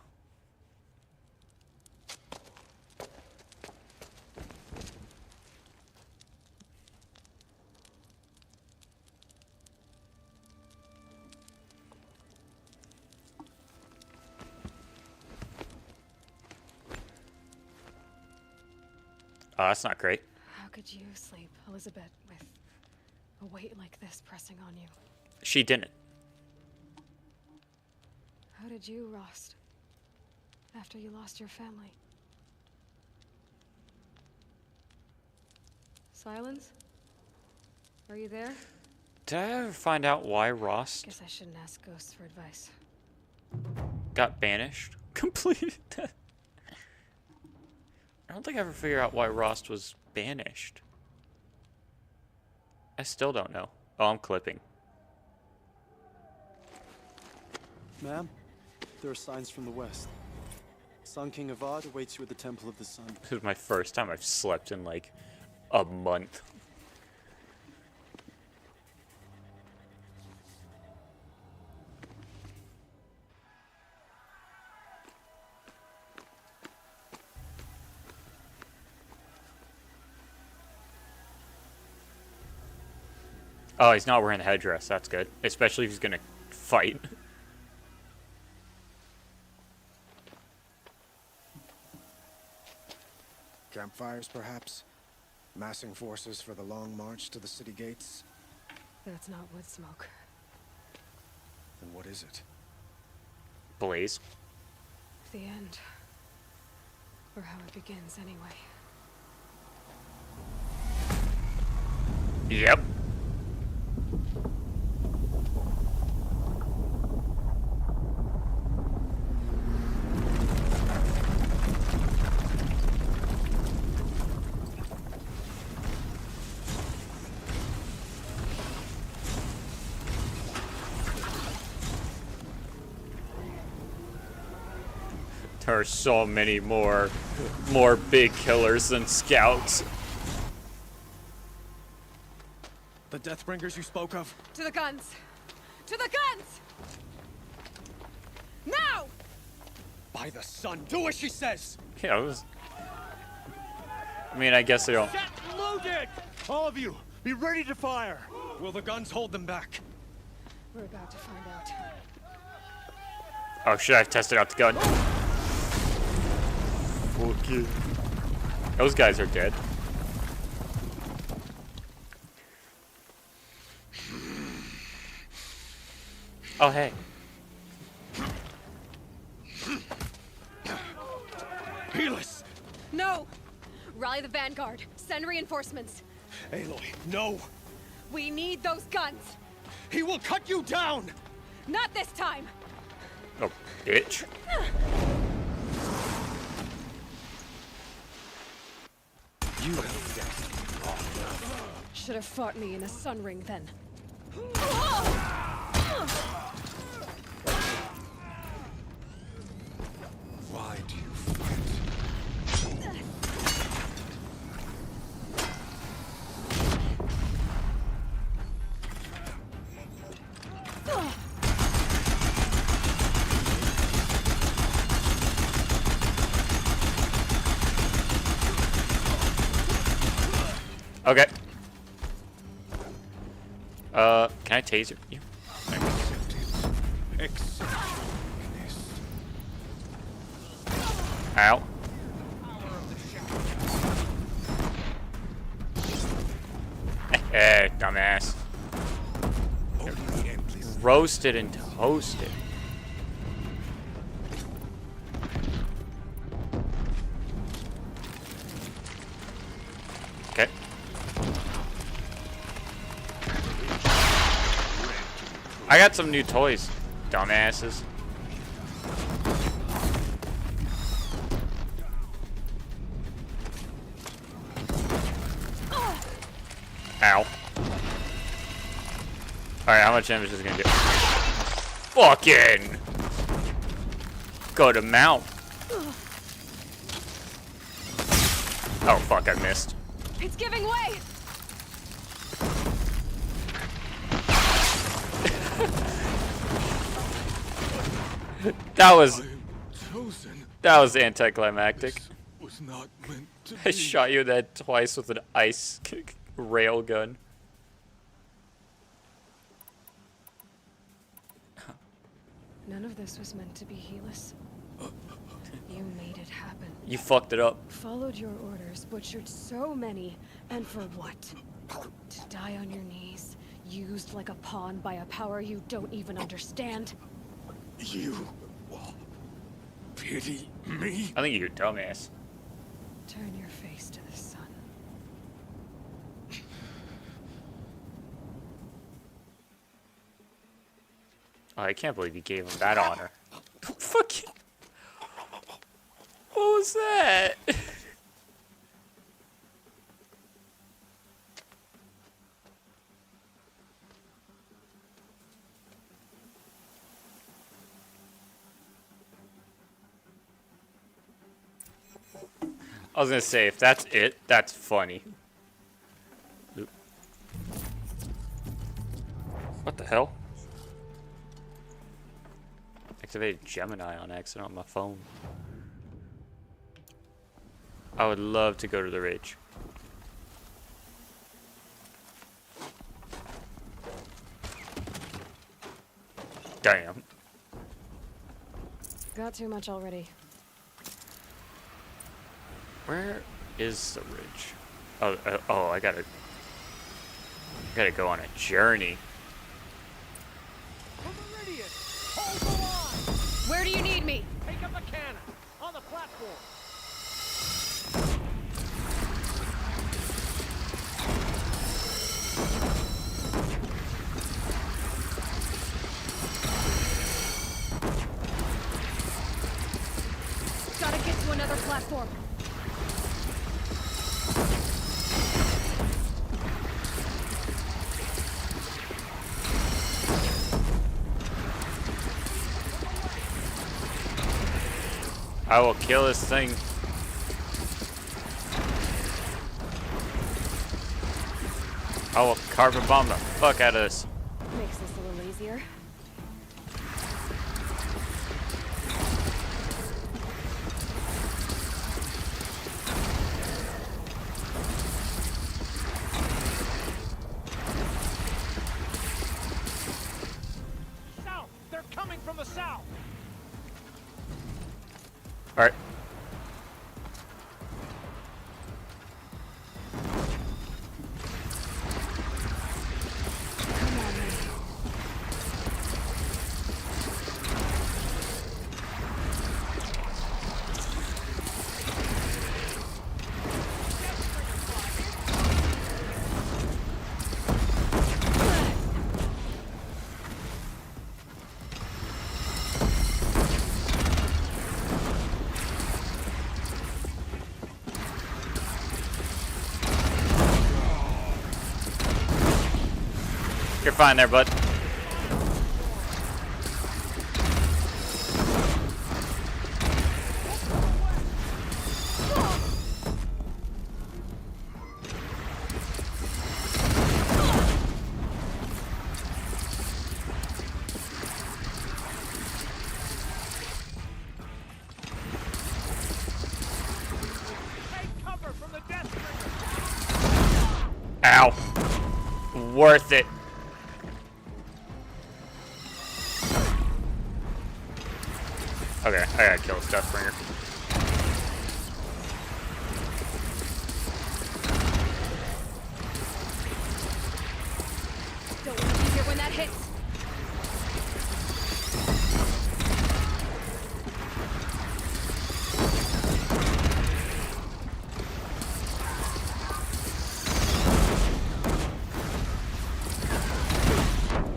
Oh, that's not great. How could you sleep, Elizabeth, with a weight like this pressing on you? She didn't. How did you, Rost? After you lost your family? Silence? Are you there? Did I ever find out why Rost Guess I shouldn't ask ghosts for advice. got banished? Completed that. I don't think I ever figured out why Rost was banished. I still don't know. Oh, I'm clipping. Ma'am, there are signs from the west. Sun King Avad awaits you at the Temple of the Sun. This is my first time I've slept in like a month. Oh, he's not wearing the headdress. That's good. Especially if he's gonna fight. Campfires, perhaps? Massing forces for the long march to the city gates? That's not wood smoke. Then what is it? Blaze. The end. Or how it begins, anyway. Yep. There are so many more big killers than scouts. The Deathbringers you spoke of? To the guns! To the guns! Now! By the sun, do as she says! Yeah, I mean, I guess they don't. Set loaded! All of you, be ready to fire! Will the guns hold them back? We're about to find out. Oh shit, I've tested out the gun. Okay. Those guys are dead. Oh, hey. Helis! No! Rally the vanguard. Send reinforcements. Aloy, no! We need those guns! He will cut you down! Not this time! Oh, bitch. You have Should have fought me in a sun ring then. Why do you fight? Okay. Can I taser you? Ow. Hey, dumbass. Roasted and toasted. Okay. I got some new toys, dumbasses. Ow. Alright, how much damage is it gonna do? Fucking! Go to mount. Oh fuck, I missed. It's giving way! That was anticlimactic. Was not meant to I shot you in the head twice with an ice rail gun. None of this was meant to be, Helis. You made it happen. You fucked it up. Followed your orders, butchered so many, and for what? To die on your knees, used like a pawn by a power you don't even understand? You pity me? I think you're a dumbass. Turn your face to the sun. Oh, I can't believe you gave him that honor. Fuck you. What was that? I was gonna say, if that's it, that's funny. Oop. What the hell? Activated Gemini on accident on my phone. I would love to go to the Ridge. Damn. Got too much already. Where is the Ridge? Oh, I gotta go on a journey. Where do you need me? Take up the cannon on the platform. Gotta get to another platform. I will kill this thing. I will carpet bomb the fuck out of this. Makes this a little easier. South! They're coming from the south! Alright. You're fine there, bud. Ow. Worth it. Okay, I gotta kill this Deathbringer. Don't want to be here when that hits.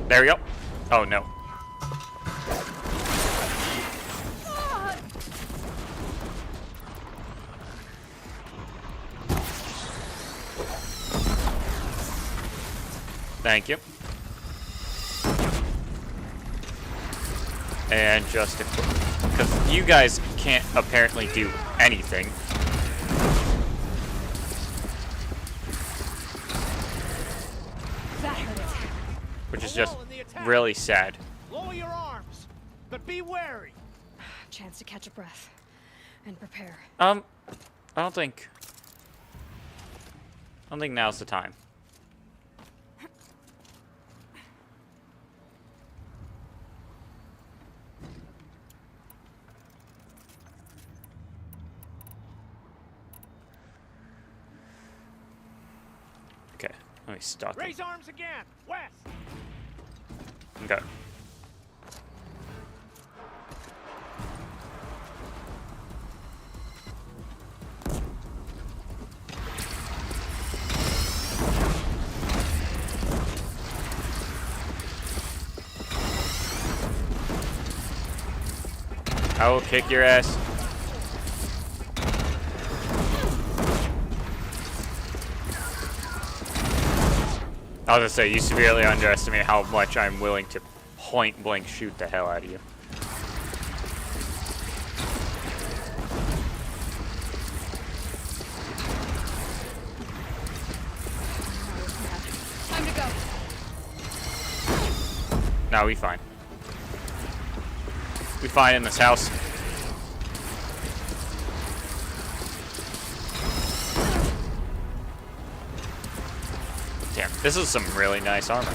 There we go. Oh no. Thank you. And just because you guys can't apparently do anything. That hurt it. Which is just really sad. Lower your arms, but be wary. Chance to catch a breath and prepare. I don't think now's the time. Okay, let me stop. Raise arms again, west. Okay. I will kick your ass. I was gonna say, you severely underestimate how much I'm willing to point blank shoot the hell out of you. Time to go. No, we fine. We fine in this house. Damn, this is some really nice armor.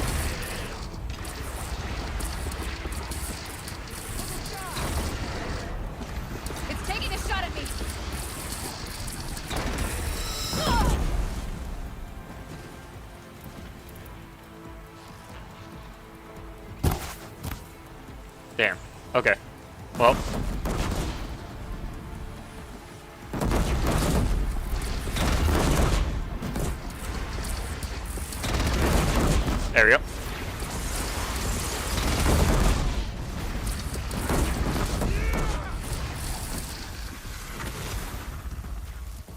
It's taking a shot at me. Damn. Okay. Well. There we go.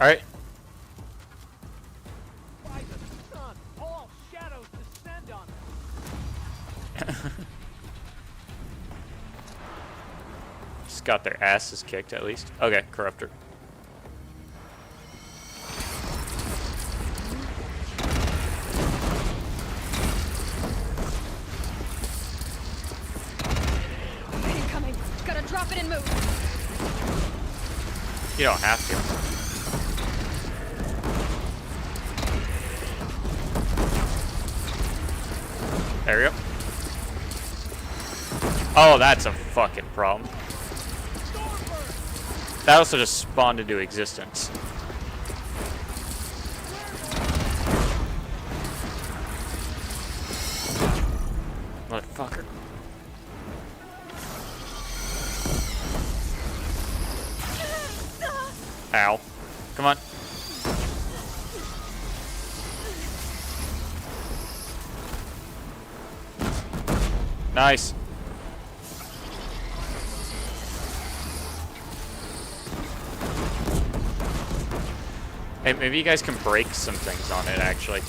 All right. By the sun, all shadows descend on us. Just got their asses kicked at least. Okay, corruptor. Incoming. Gotta drop it and move. You don't have to. There we go. Oh, that's a fucking problem. That also just spawned into existence. Motherfucker. Ow. Come on. Nice. Hey, maybe you guys can break some things on it, actually.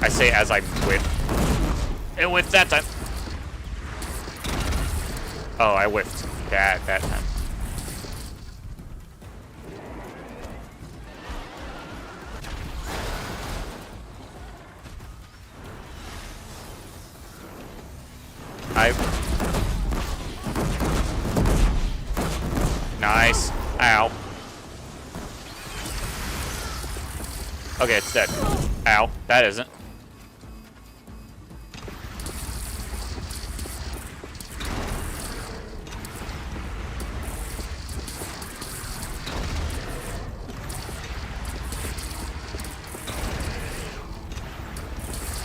I say as I whiff. It whiffed that time. Oh, I whiffed that time. Nice. Ow. Okay, it's dead. Ow. That isn't.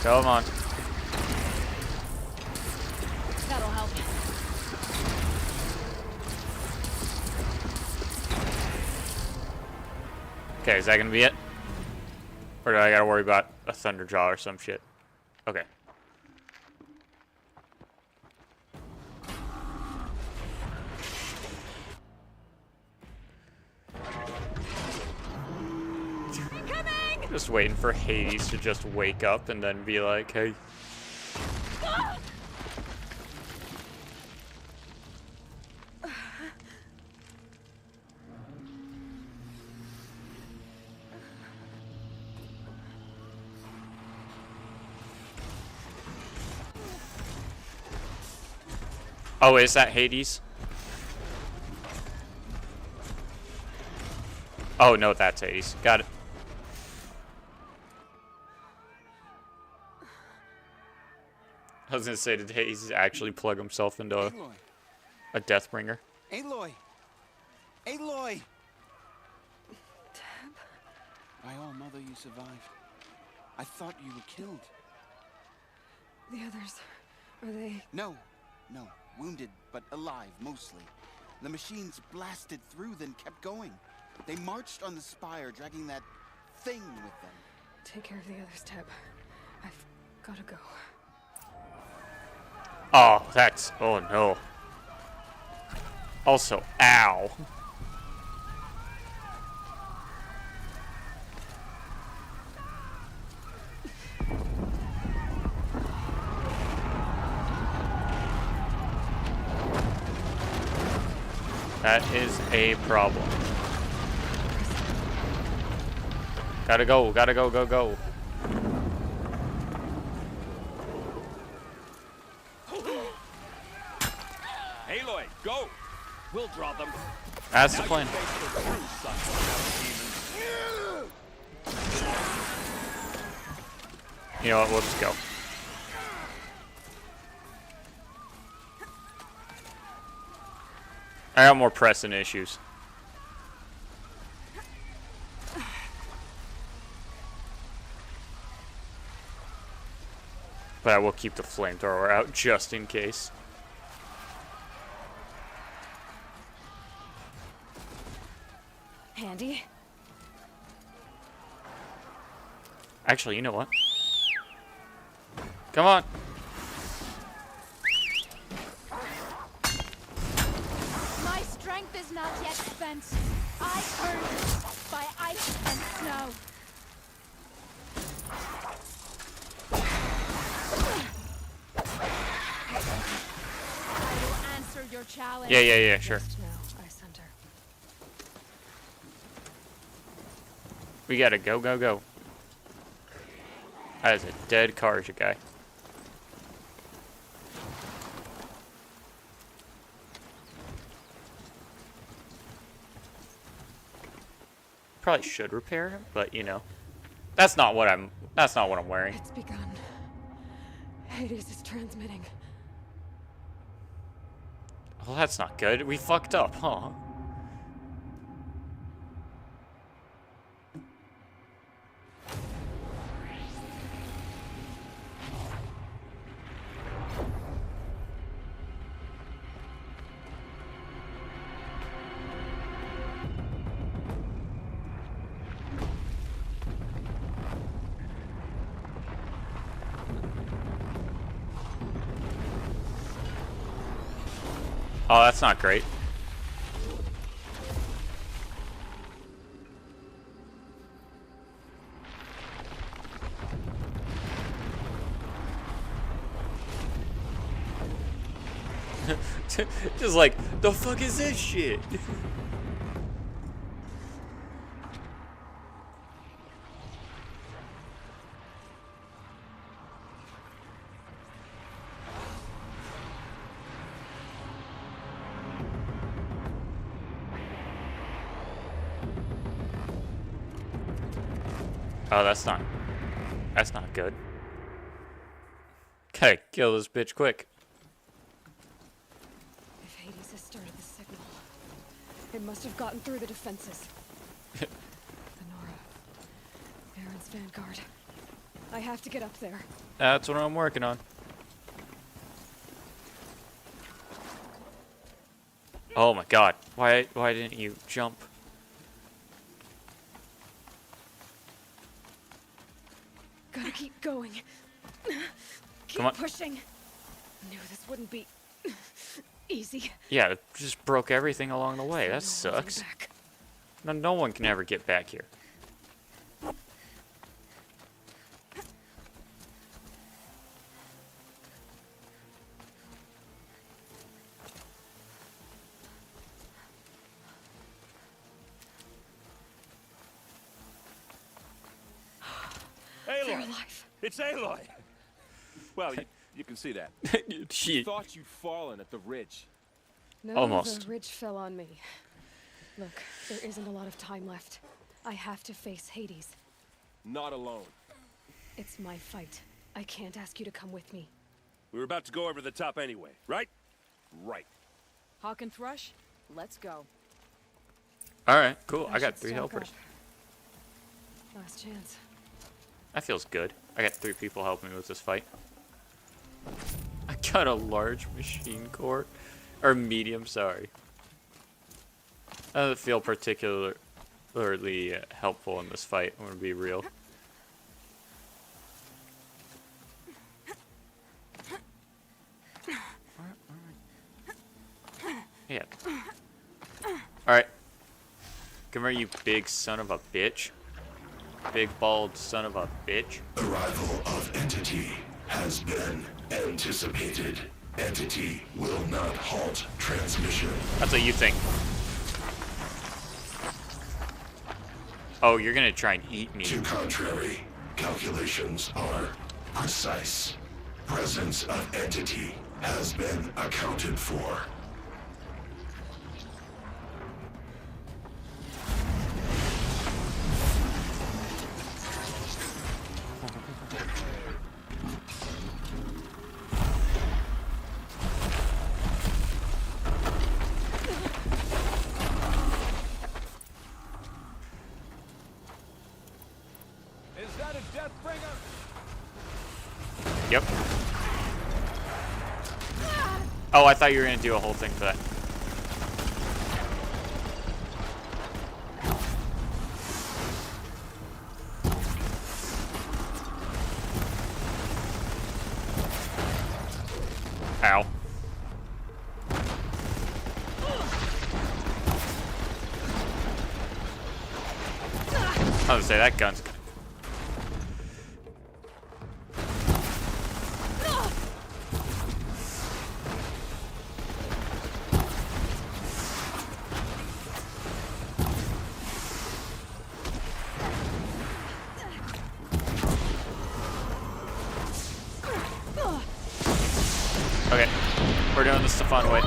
Come on. That'll help. Okay, is that gonna be it? Or do I gotta worry about a Thunderjaw or some shit? Okay. Incoming! Just waiting for Hades to just wake up and then be like, hey. Oh, is that Hades? Oh, no, that's Hades. Got it. I was gonna say, did Hades actually plug himself into a Deathbringer? Aloy! Aloy! By all mother, you survived. I thought you were killed. The others, are they? No. Wounded, but alive, mostly. The machines blasted through, then kept going. They marched on the spire, dragging that thing with them. Take care of the others, Teb. I've gotta go. Oh, that's... Oh, no. Also, ow. That is a problem. Gotta go, go. Aloy, go! We'll draw them. That's the plan. You know what, we'll just go. I got more pressing issues. But I will keep the flamethrower out just in case. Handy? Actually, you know what? Come on. My strength is not yet spent. I burn by ice and snow. I will answer your challenge. Yeah, sure. Just now, I sent her. We gotta go. That is a dead Karja guy. Probably should repair him, but you know, that's not what I'm wearing. It's begun. Hades is transmitting. Well, that's not good. We fucked up, huh? Oh, that's not great. Just like, the fuck is this shit? Oh, that's not good. Okay, kill this bitch quick. If Hades has started the signal, it must have gotten through the defenses. The Nora. Baron's vanguard. I have to get up there. That's what I'm working on. Oh my god. Why didn't you jump? Gotta keep going. Keep Come on. pushing. Knew this wouldn't be easy. Yeah, it just broke everything along the way. That No holding sucks. back. No one can ever get back here. Aloy! It's Aloy! Well, You can see that. She thought you'd fallen at the ridge. No, Almost. the ridge fell on me. Look, there isn't a lot of time left. I have to face Hades. Not alone. It's my fight. I can't ask you to come with me. We were about to go over the top anyway, right? Right. Hawk and Thrush, let's go. All right, cool. I got should 3 stock helpers. up. Last chance. That feels good. I got 3 people helping me with this fight. I got a large machine core. Or medium, sorry. That doesn't feel particularly helpful in this fight, I'm gonna be real. Yeah. Alright. Come here, you big son of a bitch. Big bald son of a bitch. Arrival of entity has been anticipated. Entity will not halt transmission. That's what you think. Oh, you're gonna try and eat me. To contrary, calculations are precise. Presence of entity has been accounted for. Is that a Deathbringer? Yep. Oh, I thought you were gonna do a whole thing for that. Ow. I was gonna say, that gun's... Okay, we're doing this the fun way.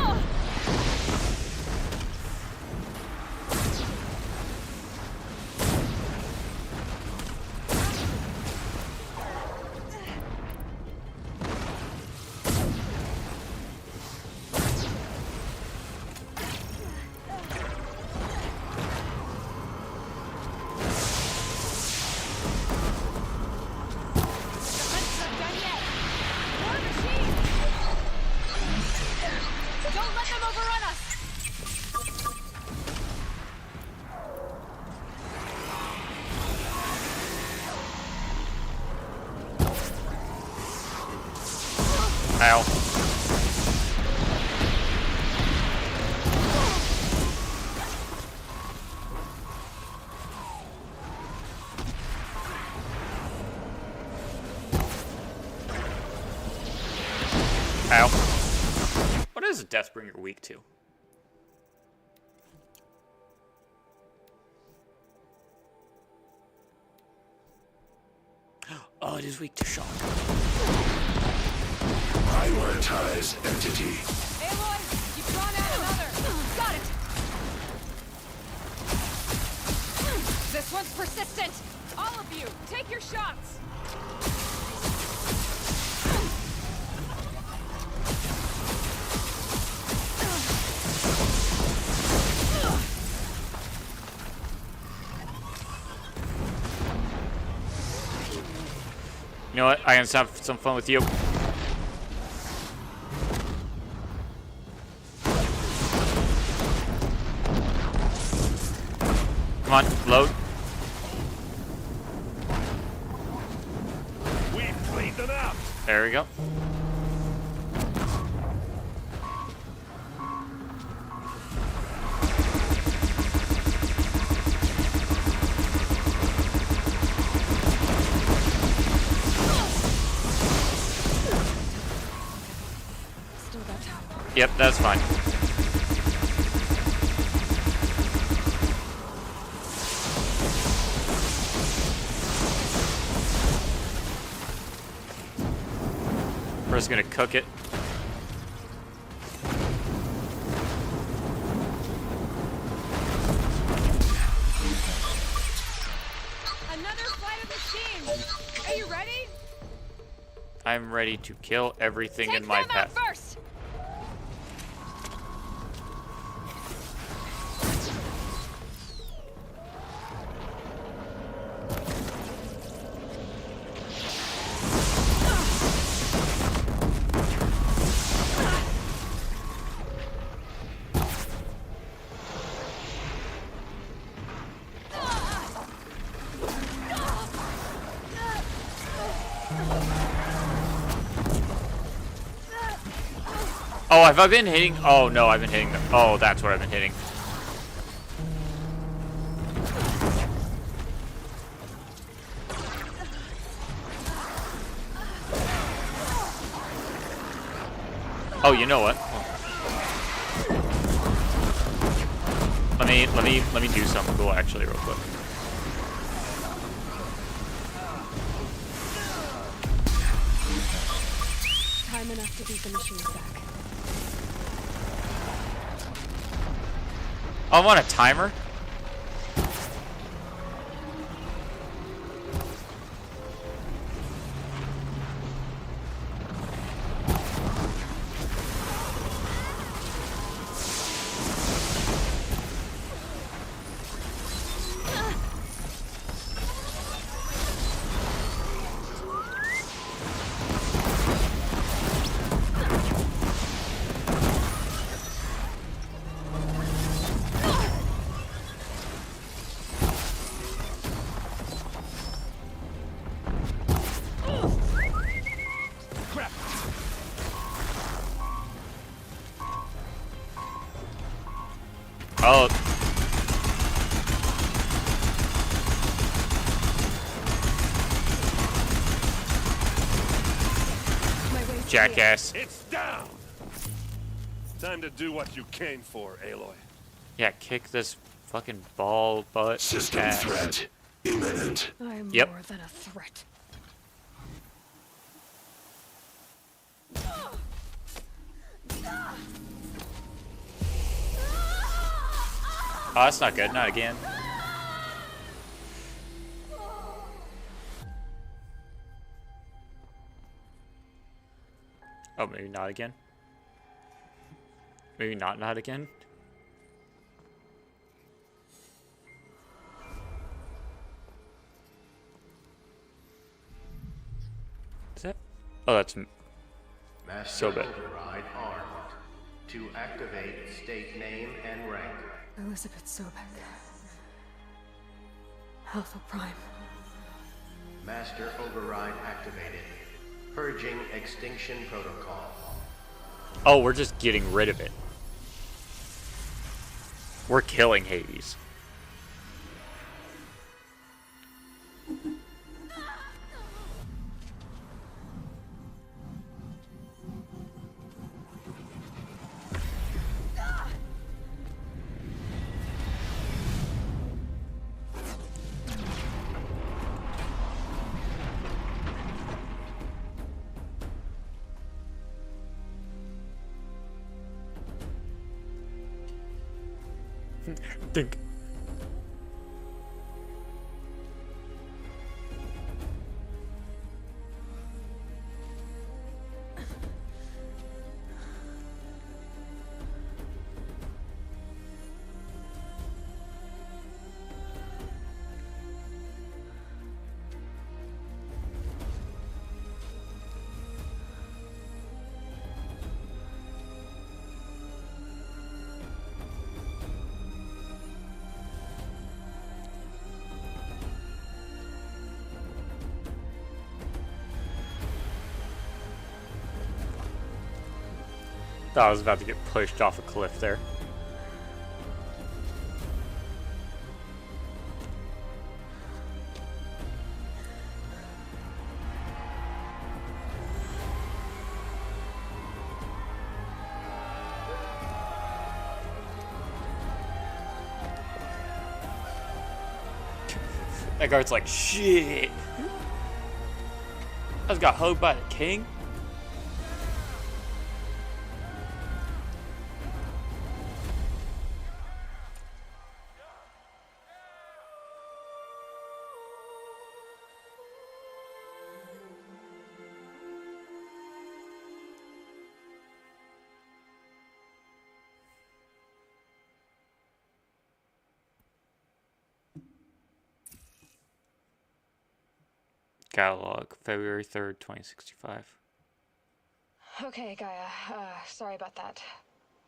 Don't let them overrun us! Ow. Ow. What is a Deathbringer weak to? Oh, it is weak to shock. Prioritize entity. Aloy, you've drawn out another. Got it. This one's persistent. All of you, take your shots. You know what? I can have some fun with you. Come on, load. We've cleaned them out. There we go. Still got time. Yep, that's fine. For just gonna cook it. Another flight of machines! Are you ready? I'm ready to kill everything Take in my them out path. first! Oh, have I been hitting? Oh, no, I've been hitting them. Oh, that's what I've been hitting. Oh, you know what? Let me do something cool actually real quick. Time enough to beat the machines back. Oh, I want a timer. Oh. Jackass. It's down! Time to do what you came for, Aloy. Yeah, kick this fucking ball butt. System ass. threat imminent. I'm Yep. more than a threat. Oh, that's not good. Not again. Oh, maybe not again. Maybe not again. Is that? Oh, that's so bad. Override armed. To activate, state name and rank. Elizabeth Sobek. Alpha Prime. Master override activated. Purging extinction protocol. Oh, we're just getting rid of it. We're killing Hades. Think. Thought I was about to get pushed off a cliff there. That guard's like, shit. I just got hugged by the king. Catalog, February 3rd, 2065. Okay, Gaia. Sorry about that.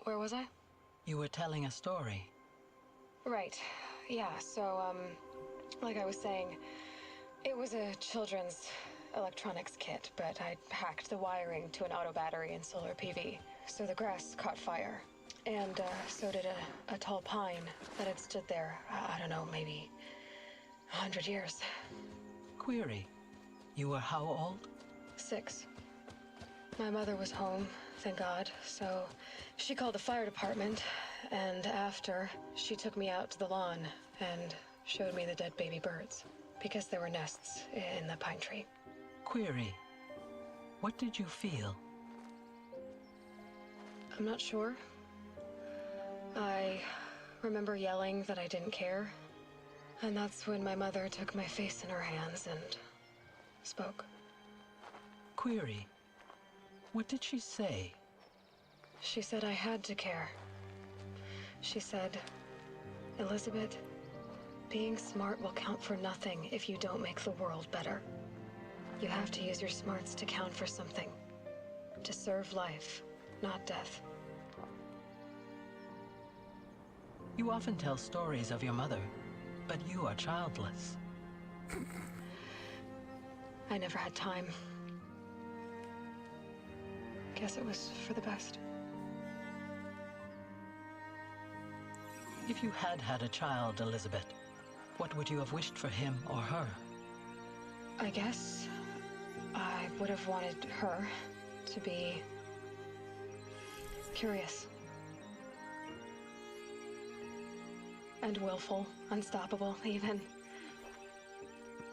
Where was I? You were telling a story. Right. Yeah, so, like I was saying, it was a children's electronics kit, but I hacked the wiring to an auto battery and solar PV. So the grass caught fire. And, so did a tall pine that had stood there, I don't know, maybe 100 years. Query. You were how old? 6. My mother was home, thank God, so she called the fire department, and after, she took me out to the lawn and showed me the dead baby birds, because there were nests in the pine tree. Query. What did you feel? I'm not sure. I remember yelling that I didn't care, and that's when my mother took my face in her hands and spoke. Query. What did she say? She said I had to care. She said, Elizabeth, being smart will count for nothing if you don't make the world better. You have to use your smarts to count for something. To serve life, not death. You often tell stories of your mother, but you are childless. I never had time. Guess it was for the best. If you had had a child, Elizabeth, what would you have wished for him or her? I guess I would have wanted her to be curious. And willful, unstoppable, even.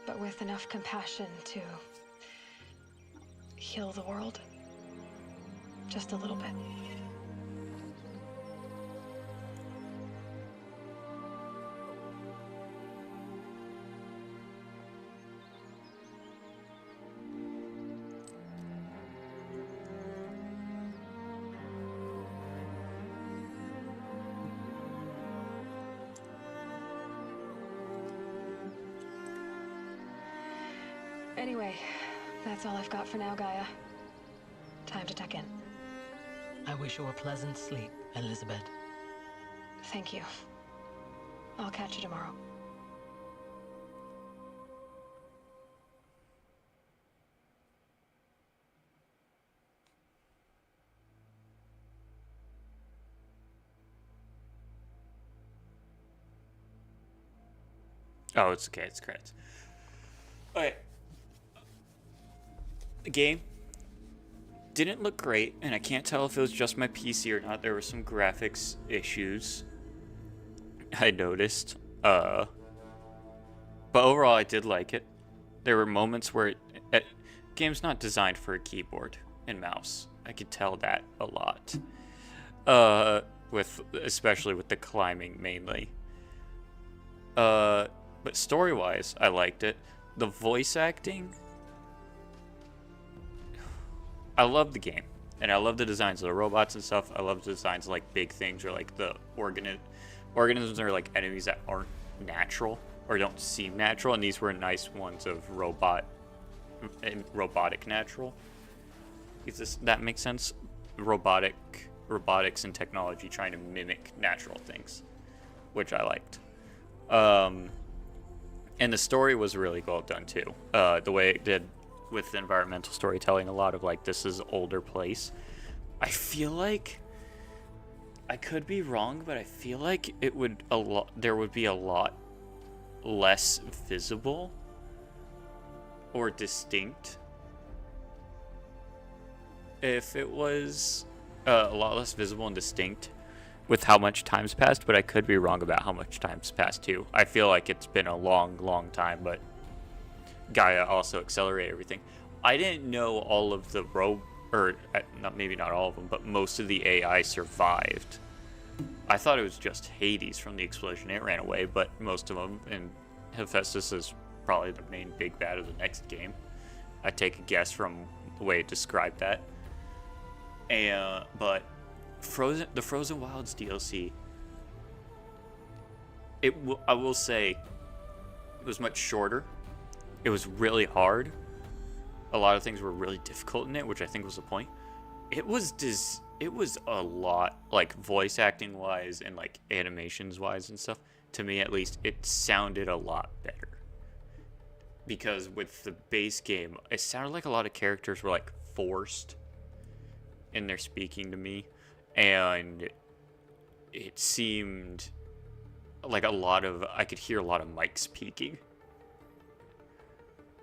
But with enough compassion to heal the world. Just a little bit. Anyway, that's all I've got for now, Gaia. Time to tuck in. I wish you a pleasant sleep, Elizabeth. Thank you. I'll catch you tomorrow. Oh, it's okay. It's credits. Okay. The game didn't look great, and I can't tell if it was just my PC or not. There were some graphics issues I noticed. But overall, I did like it. There were moments where game's not designed for a keyboard and mouse. I could tell that a lot. Especially with the climbing mainly. But story-wise, I liked it. The voice acting, I love the game, and I love the designs of the robots and stuff. I love the designs of, like, big things, or like the organisms are like enemies that aren't natural or don't seem natural, and these were nice ones of robotic natural. That makes sense? Robotics and technology trying to mimic natural things, which I liked. And the story was really well done too. The way it did with the environmental storytelling, a lot of like, this is an older place. I feel like, I could be wrong, but I feel like there would be a lot less visible or distinct if it was a lot less visible and distinct with how much time's passed, but I could be wrong about how much time's passed too. I feel like it's been a long time, but Gaia also accelerated everything. I didn't know all of the maybe not all of them, but most of the AI survived. I thought it was just Hades from the explosion. It ran away, but most of them, and Hephaestus is probably the main big bad of the next game. I take a guess from the way it described that. But the Frozen Wilds DLC, I will say, it was much shorter it was really hard. A lot of things were really difficult in it, which I think was the point. It was a lot, like voice acting wise and like animations wise and stuff. To me, at least, it sounded a lot better. Because with the base game, it sounded like a lot of characters were like forced in their speaking to me, and it seemed like I could hear a lot of mics peaking,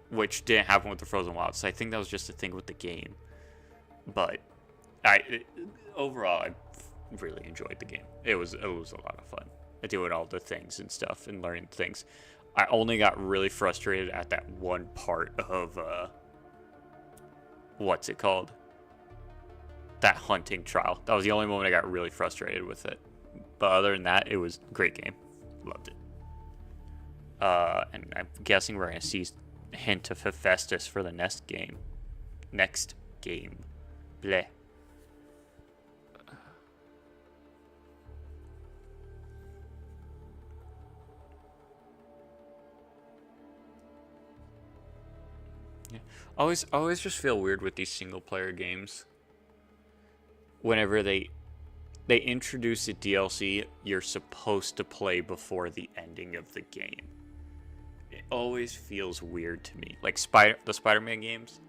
which didn't happen with the Frozen Wilds. So I think that was just a thing with the game. But overall, I really enjoyed the game. It was a lot of fun. Doing all the things and stuff and learning things. I only got really frustrated at that one part of what's it called? That hunting trial. That was the only moment I got really frustrated with it. But other than that, it was a great game. Loved it. And I'm guessing we're gonna see a hint of Hephaestus for the next game. Bleh. Yeah. Always just feel weird with these single player games. Whenever they introduce a DLC you're supposed to play before the ending of the game. It always feels weird to me. Like the Spider-Man games,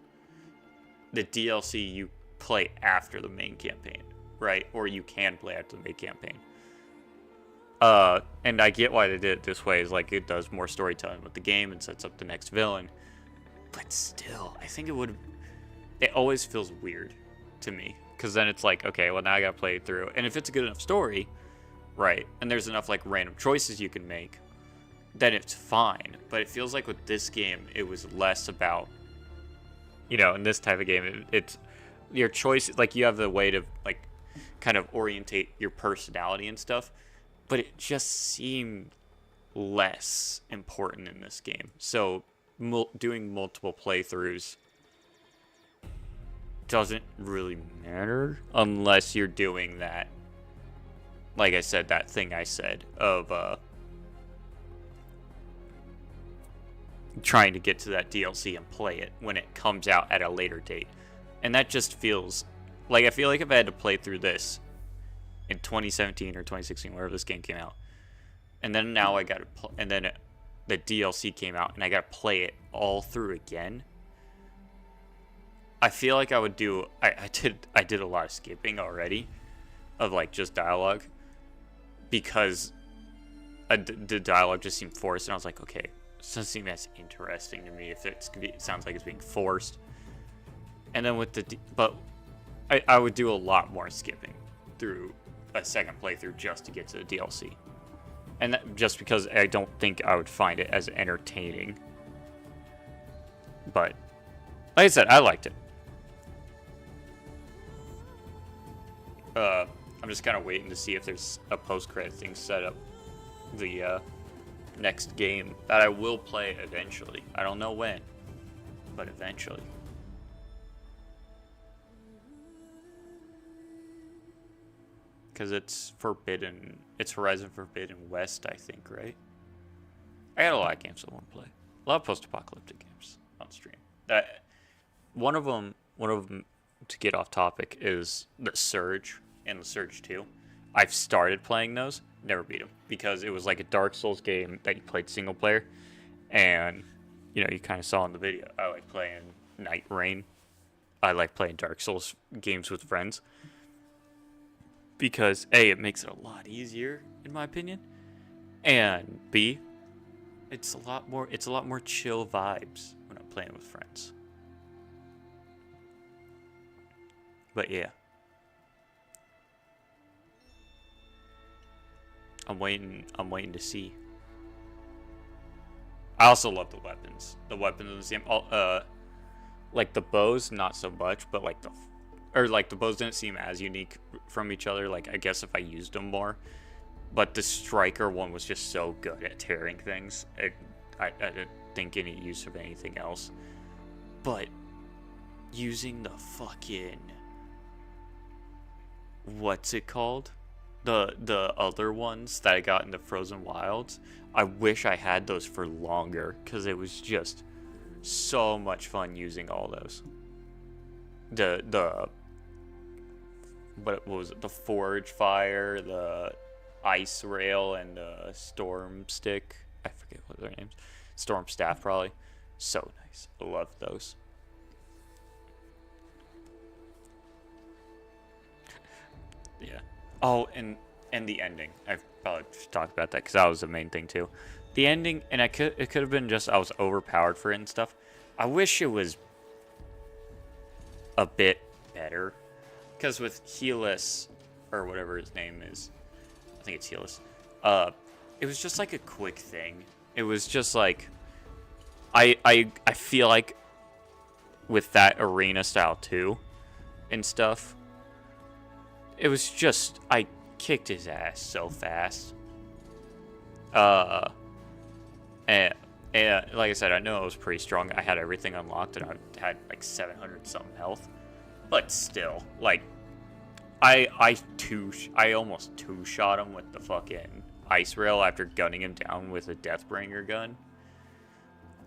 the DLC you play after the main campaign, right? Or you can play after the main campaign. And I get why they did it this way, is like it does more storytelling with the game and sets up the next villain. But still, I think it always feels weird to me. Because then it's like, okay, well now I gotta play it through. And if it's a good enough story, right, and there's enough like random choices you can make, then it's fine. But it feels like with this game, it was less about, in this type of game, it's your choice, like you have the way to like kind of orientate your personality and stuff. But it just seemed less important in this game. So doing multiple playthroughs doesn't really matter unless you're doing that, like I said, that thing I said of trying to get to that DLC and play it when it comes out at a later date. And that just feels like, I feel like if I had to play through this in 2017 or 2016, wherever this game came out, and then now I got to and then the DLC came out and I got to play it all through again, I feel like I would do. I did a lot of skipping already, of like just dialogue, because the dialogue just seemed forced, and I was like, okay, this doesn't seem as interesting to me if it sounds like it's being forced. And then with but I would do a lot more skipping through a second playthrough just to get to the DLC, and that, just because I don't think I would find it as entertaining. But like I said, I liked it. I'm just kind of waiting to see if there's a post-credit thing set up the next game that I will play eventually. I don't know when, but eventually. Because it's Horizon Forbidden West, I think, right? I got a lot of games I want to play. A lot of post-apocalyptic games on stream. One of them, to get off topic, is The Surge and The Surge 2. I've started playing those, never beat them, because it was like a Dark Souls game that you played single player, and you kind of saw in the video, I like playing Night Rain. I like playing Dark Souls games with friends, because A, it makes it a lot easier, in my opinion, and B, it's a lot more chill vibes when I'm playing with friends. But yeah, I'm waiting to see. I also love the weapons. The weapons in this game, like the bows, not so much, but like the bows didn't seem as unique from each other. Like, I guess if I used them more, but the striker one was just so good at tearing things. I didn't think any use of anything else. But using the fucking, what's it called? The other ones that I got in the Frozen Wilds, I wish I had those for longer, because it was just So much fun using all those. What was it? The forge fire, the ice rail, and the storm stick. I forget what their names. Storm staff, probably. So nice. I love those. Yeah. Oh, and the ending. I probably should talk about that because that was the main thing too. The ending, and it could have been just I was overpowered for it and stuff. I wish it was a bit better, because with Helis, or whatever his name is, I think it's Helis. It was just like a quick thing. It was just like I feel like with that arena style too and stuff, it was just I kicked his ass so fast. And like I said, I know I was pretty strong. I had everything unlocked, and I had like 700 something health. But still, like, I almost two-shot him with the fucking ice rail after gunning him down with a Deathbringer gun.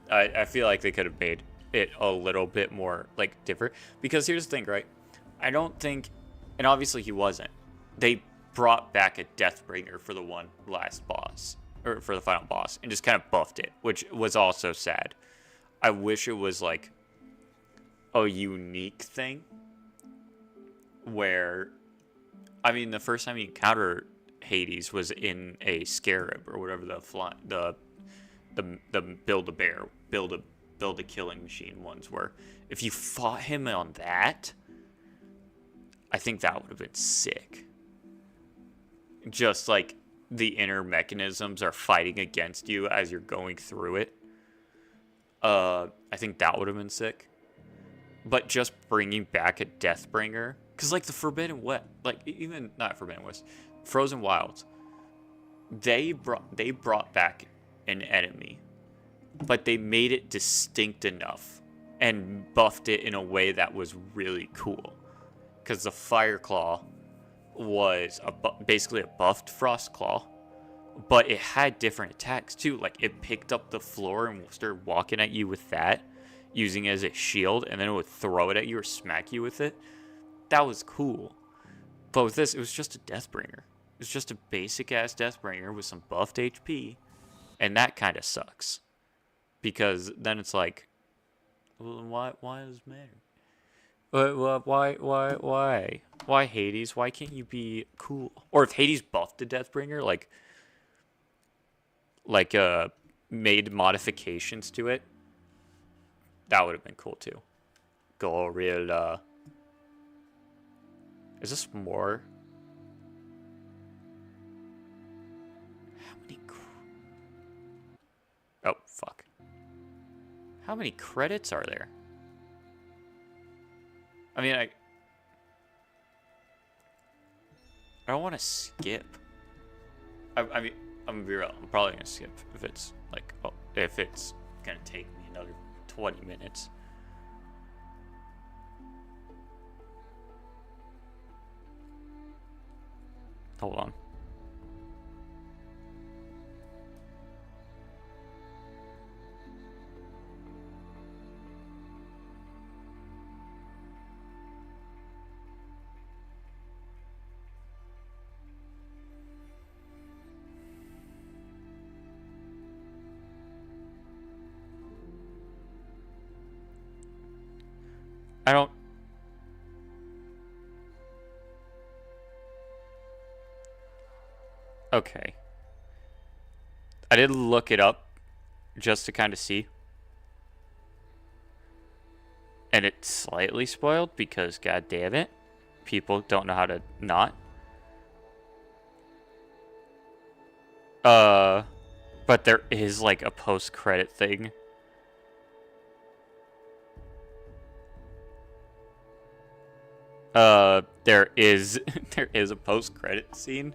I feel like they could have made it a little bit more, like, different. Because here's the thing, right? I don't think, and obviously he wasn't, they brought back a Deathbringer for the one last boss, or for the final boss, and just kind of buffed it, which was also sad. I wish it was, like, a unique thing, where, I mean, the first time you encounter Hades was in a Scarab, or whatever the build a killing machine ones were. If you fought him on that, I think that would have been sick. Just like the inner mechanisms are fighting against you as you're going through it. I think that would have been sick. But just bringing back a Deathbringer, because like the Forbidden West, like even not Forbidden West, Frozen Wilds, they brought back an enemy, but they made it distinct enough and buffed it in a way that was really cool. Because the Fireclaw was basically a buffed Frostclaw, but it had different attacks too. Like it picked up the floor and started walking at you with that, using it as a shield, and then it would throw it at you or smack you with it. That was cool. But with this, it was just a Deathbringer. It was just a basic-ass Deathbringer with some buffed HP, and that kind of sucks. Because then it's like, well, why does it matter? Why Hades? Why can't you be cool? Or if Hades buffed the Deathbringer, made modifications to it, that would have been cool too. Gorilla. Is this more? How many? Oh, fuck. How many credits are there? I mean, I don't want to skip. I mean, I'm gonna be real. I'm probably gonna skip if it's like, oh, if it's gonna take me another 20 minutes. Hold on. I don't... Okay. I did look it up just to kind of see. And it's slightly spoiled because, god damn it, people don't know how to not. But there is like a post-credit thing. There is a post-credit scene.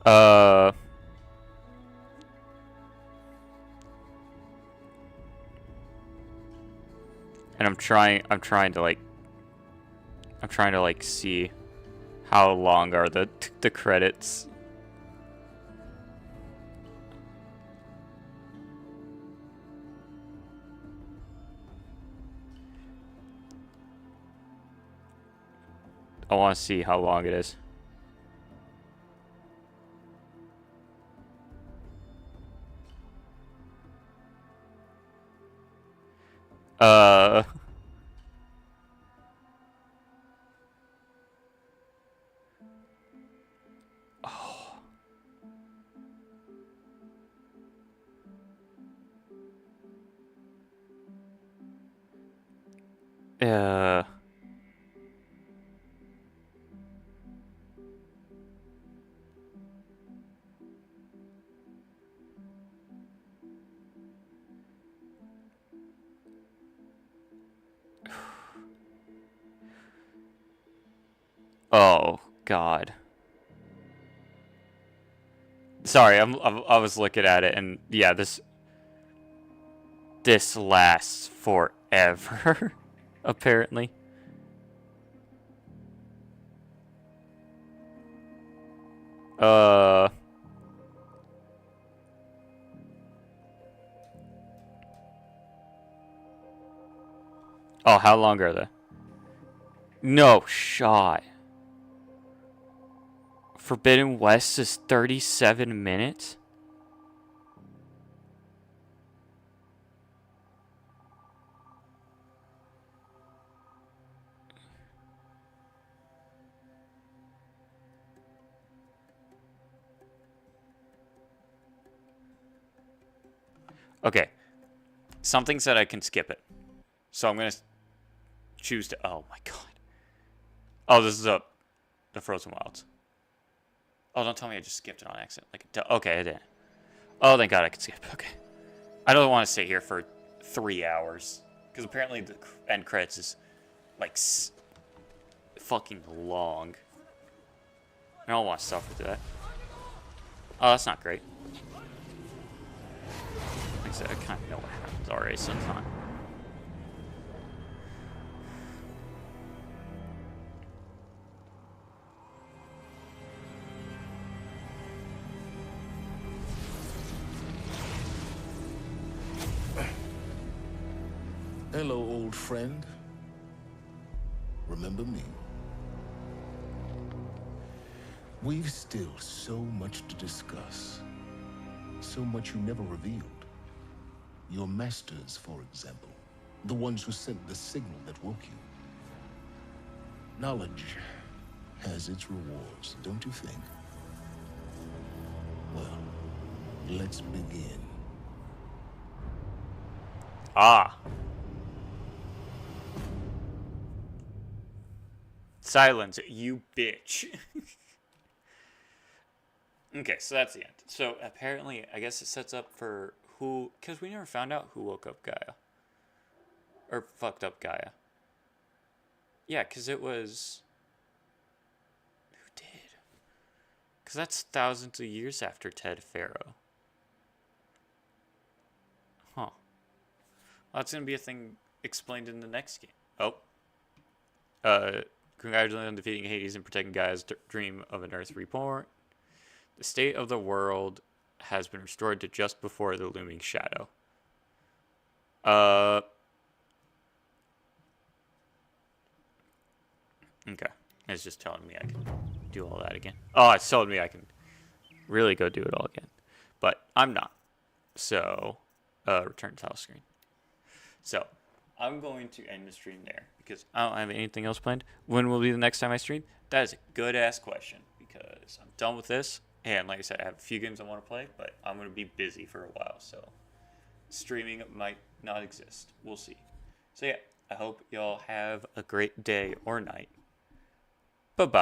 And I'm trying to like see How long are the credits? I want to see how long it is. Uh... Oh. Oh, God. Sorry, I was looking at it, and yeah, this lasts forever, apparently. Oh, how long are they? No shot. Forbidden West is 37 minutes? Okay. Something said I can skip it. So I'm going to choose to... Oh, my God. Oh, this is the Frozen Wilds. Oh, don't tell me I just skipped it on accident. Okay, I didn't. Oh, thank God I could skip. Okay. I don't want to sit here for 3 hours. Because apparently the end credits is, like, fucking long. I don't want to suffer through that. Oh, that's not great. Like I said, I kind of know what happens already sometime. Hello, old friend. Remember me? We've still so much to discuss. So much you never revealed. Your masters, for example. The ones who sent the signal that woke you. Knowledge has its rewards, don't you think? Well, let's begin. Ah. Silence, you bitch. Okay, so that's the end. So apparently, I guess it sets up for who... Because we never found out who woke up Gaia. Or fucked up Gaia. Yeah, because it was... Who did? Because that's thousands of years after Ted Faro. Huh. Well, that's going to be a thing explained in the next game. Oh. Congratulations on defeating Hades and protecting Gaia's dream of an Earth reborn. The state of the world has been restored to just before the looming shadow. Okay. It's just telling me I can do all that again. Oh, it's telling me I can really go do it all again. But I'm not. So, return to title screen. So, I'm going to end the stream there because I don't have anything else planned. When will be the next time I stream? That is a good-ass question because I'm done with this. And like I said, I have a few games I want to play, but I'm going to be busy for a while. So, streaming might not exist. We'll see. So, yeah, I hope y'all have a great day or night. Bye-bye.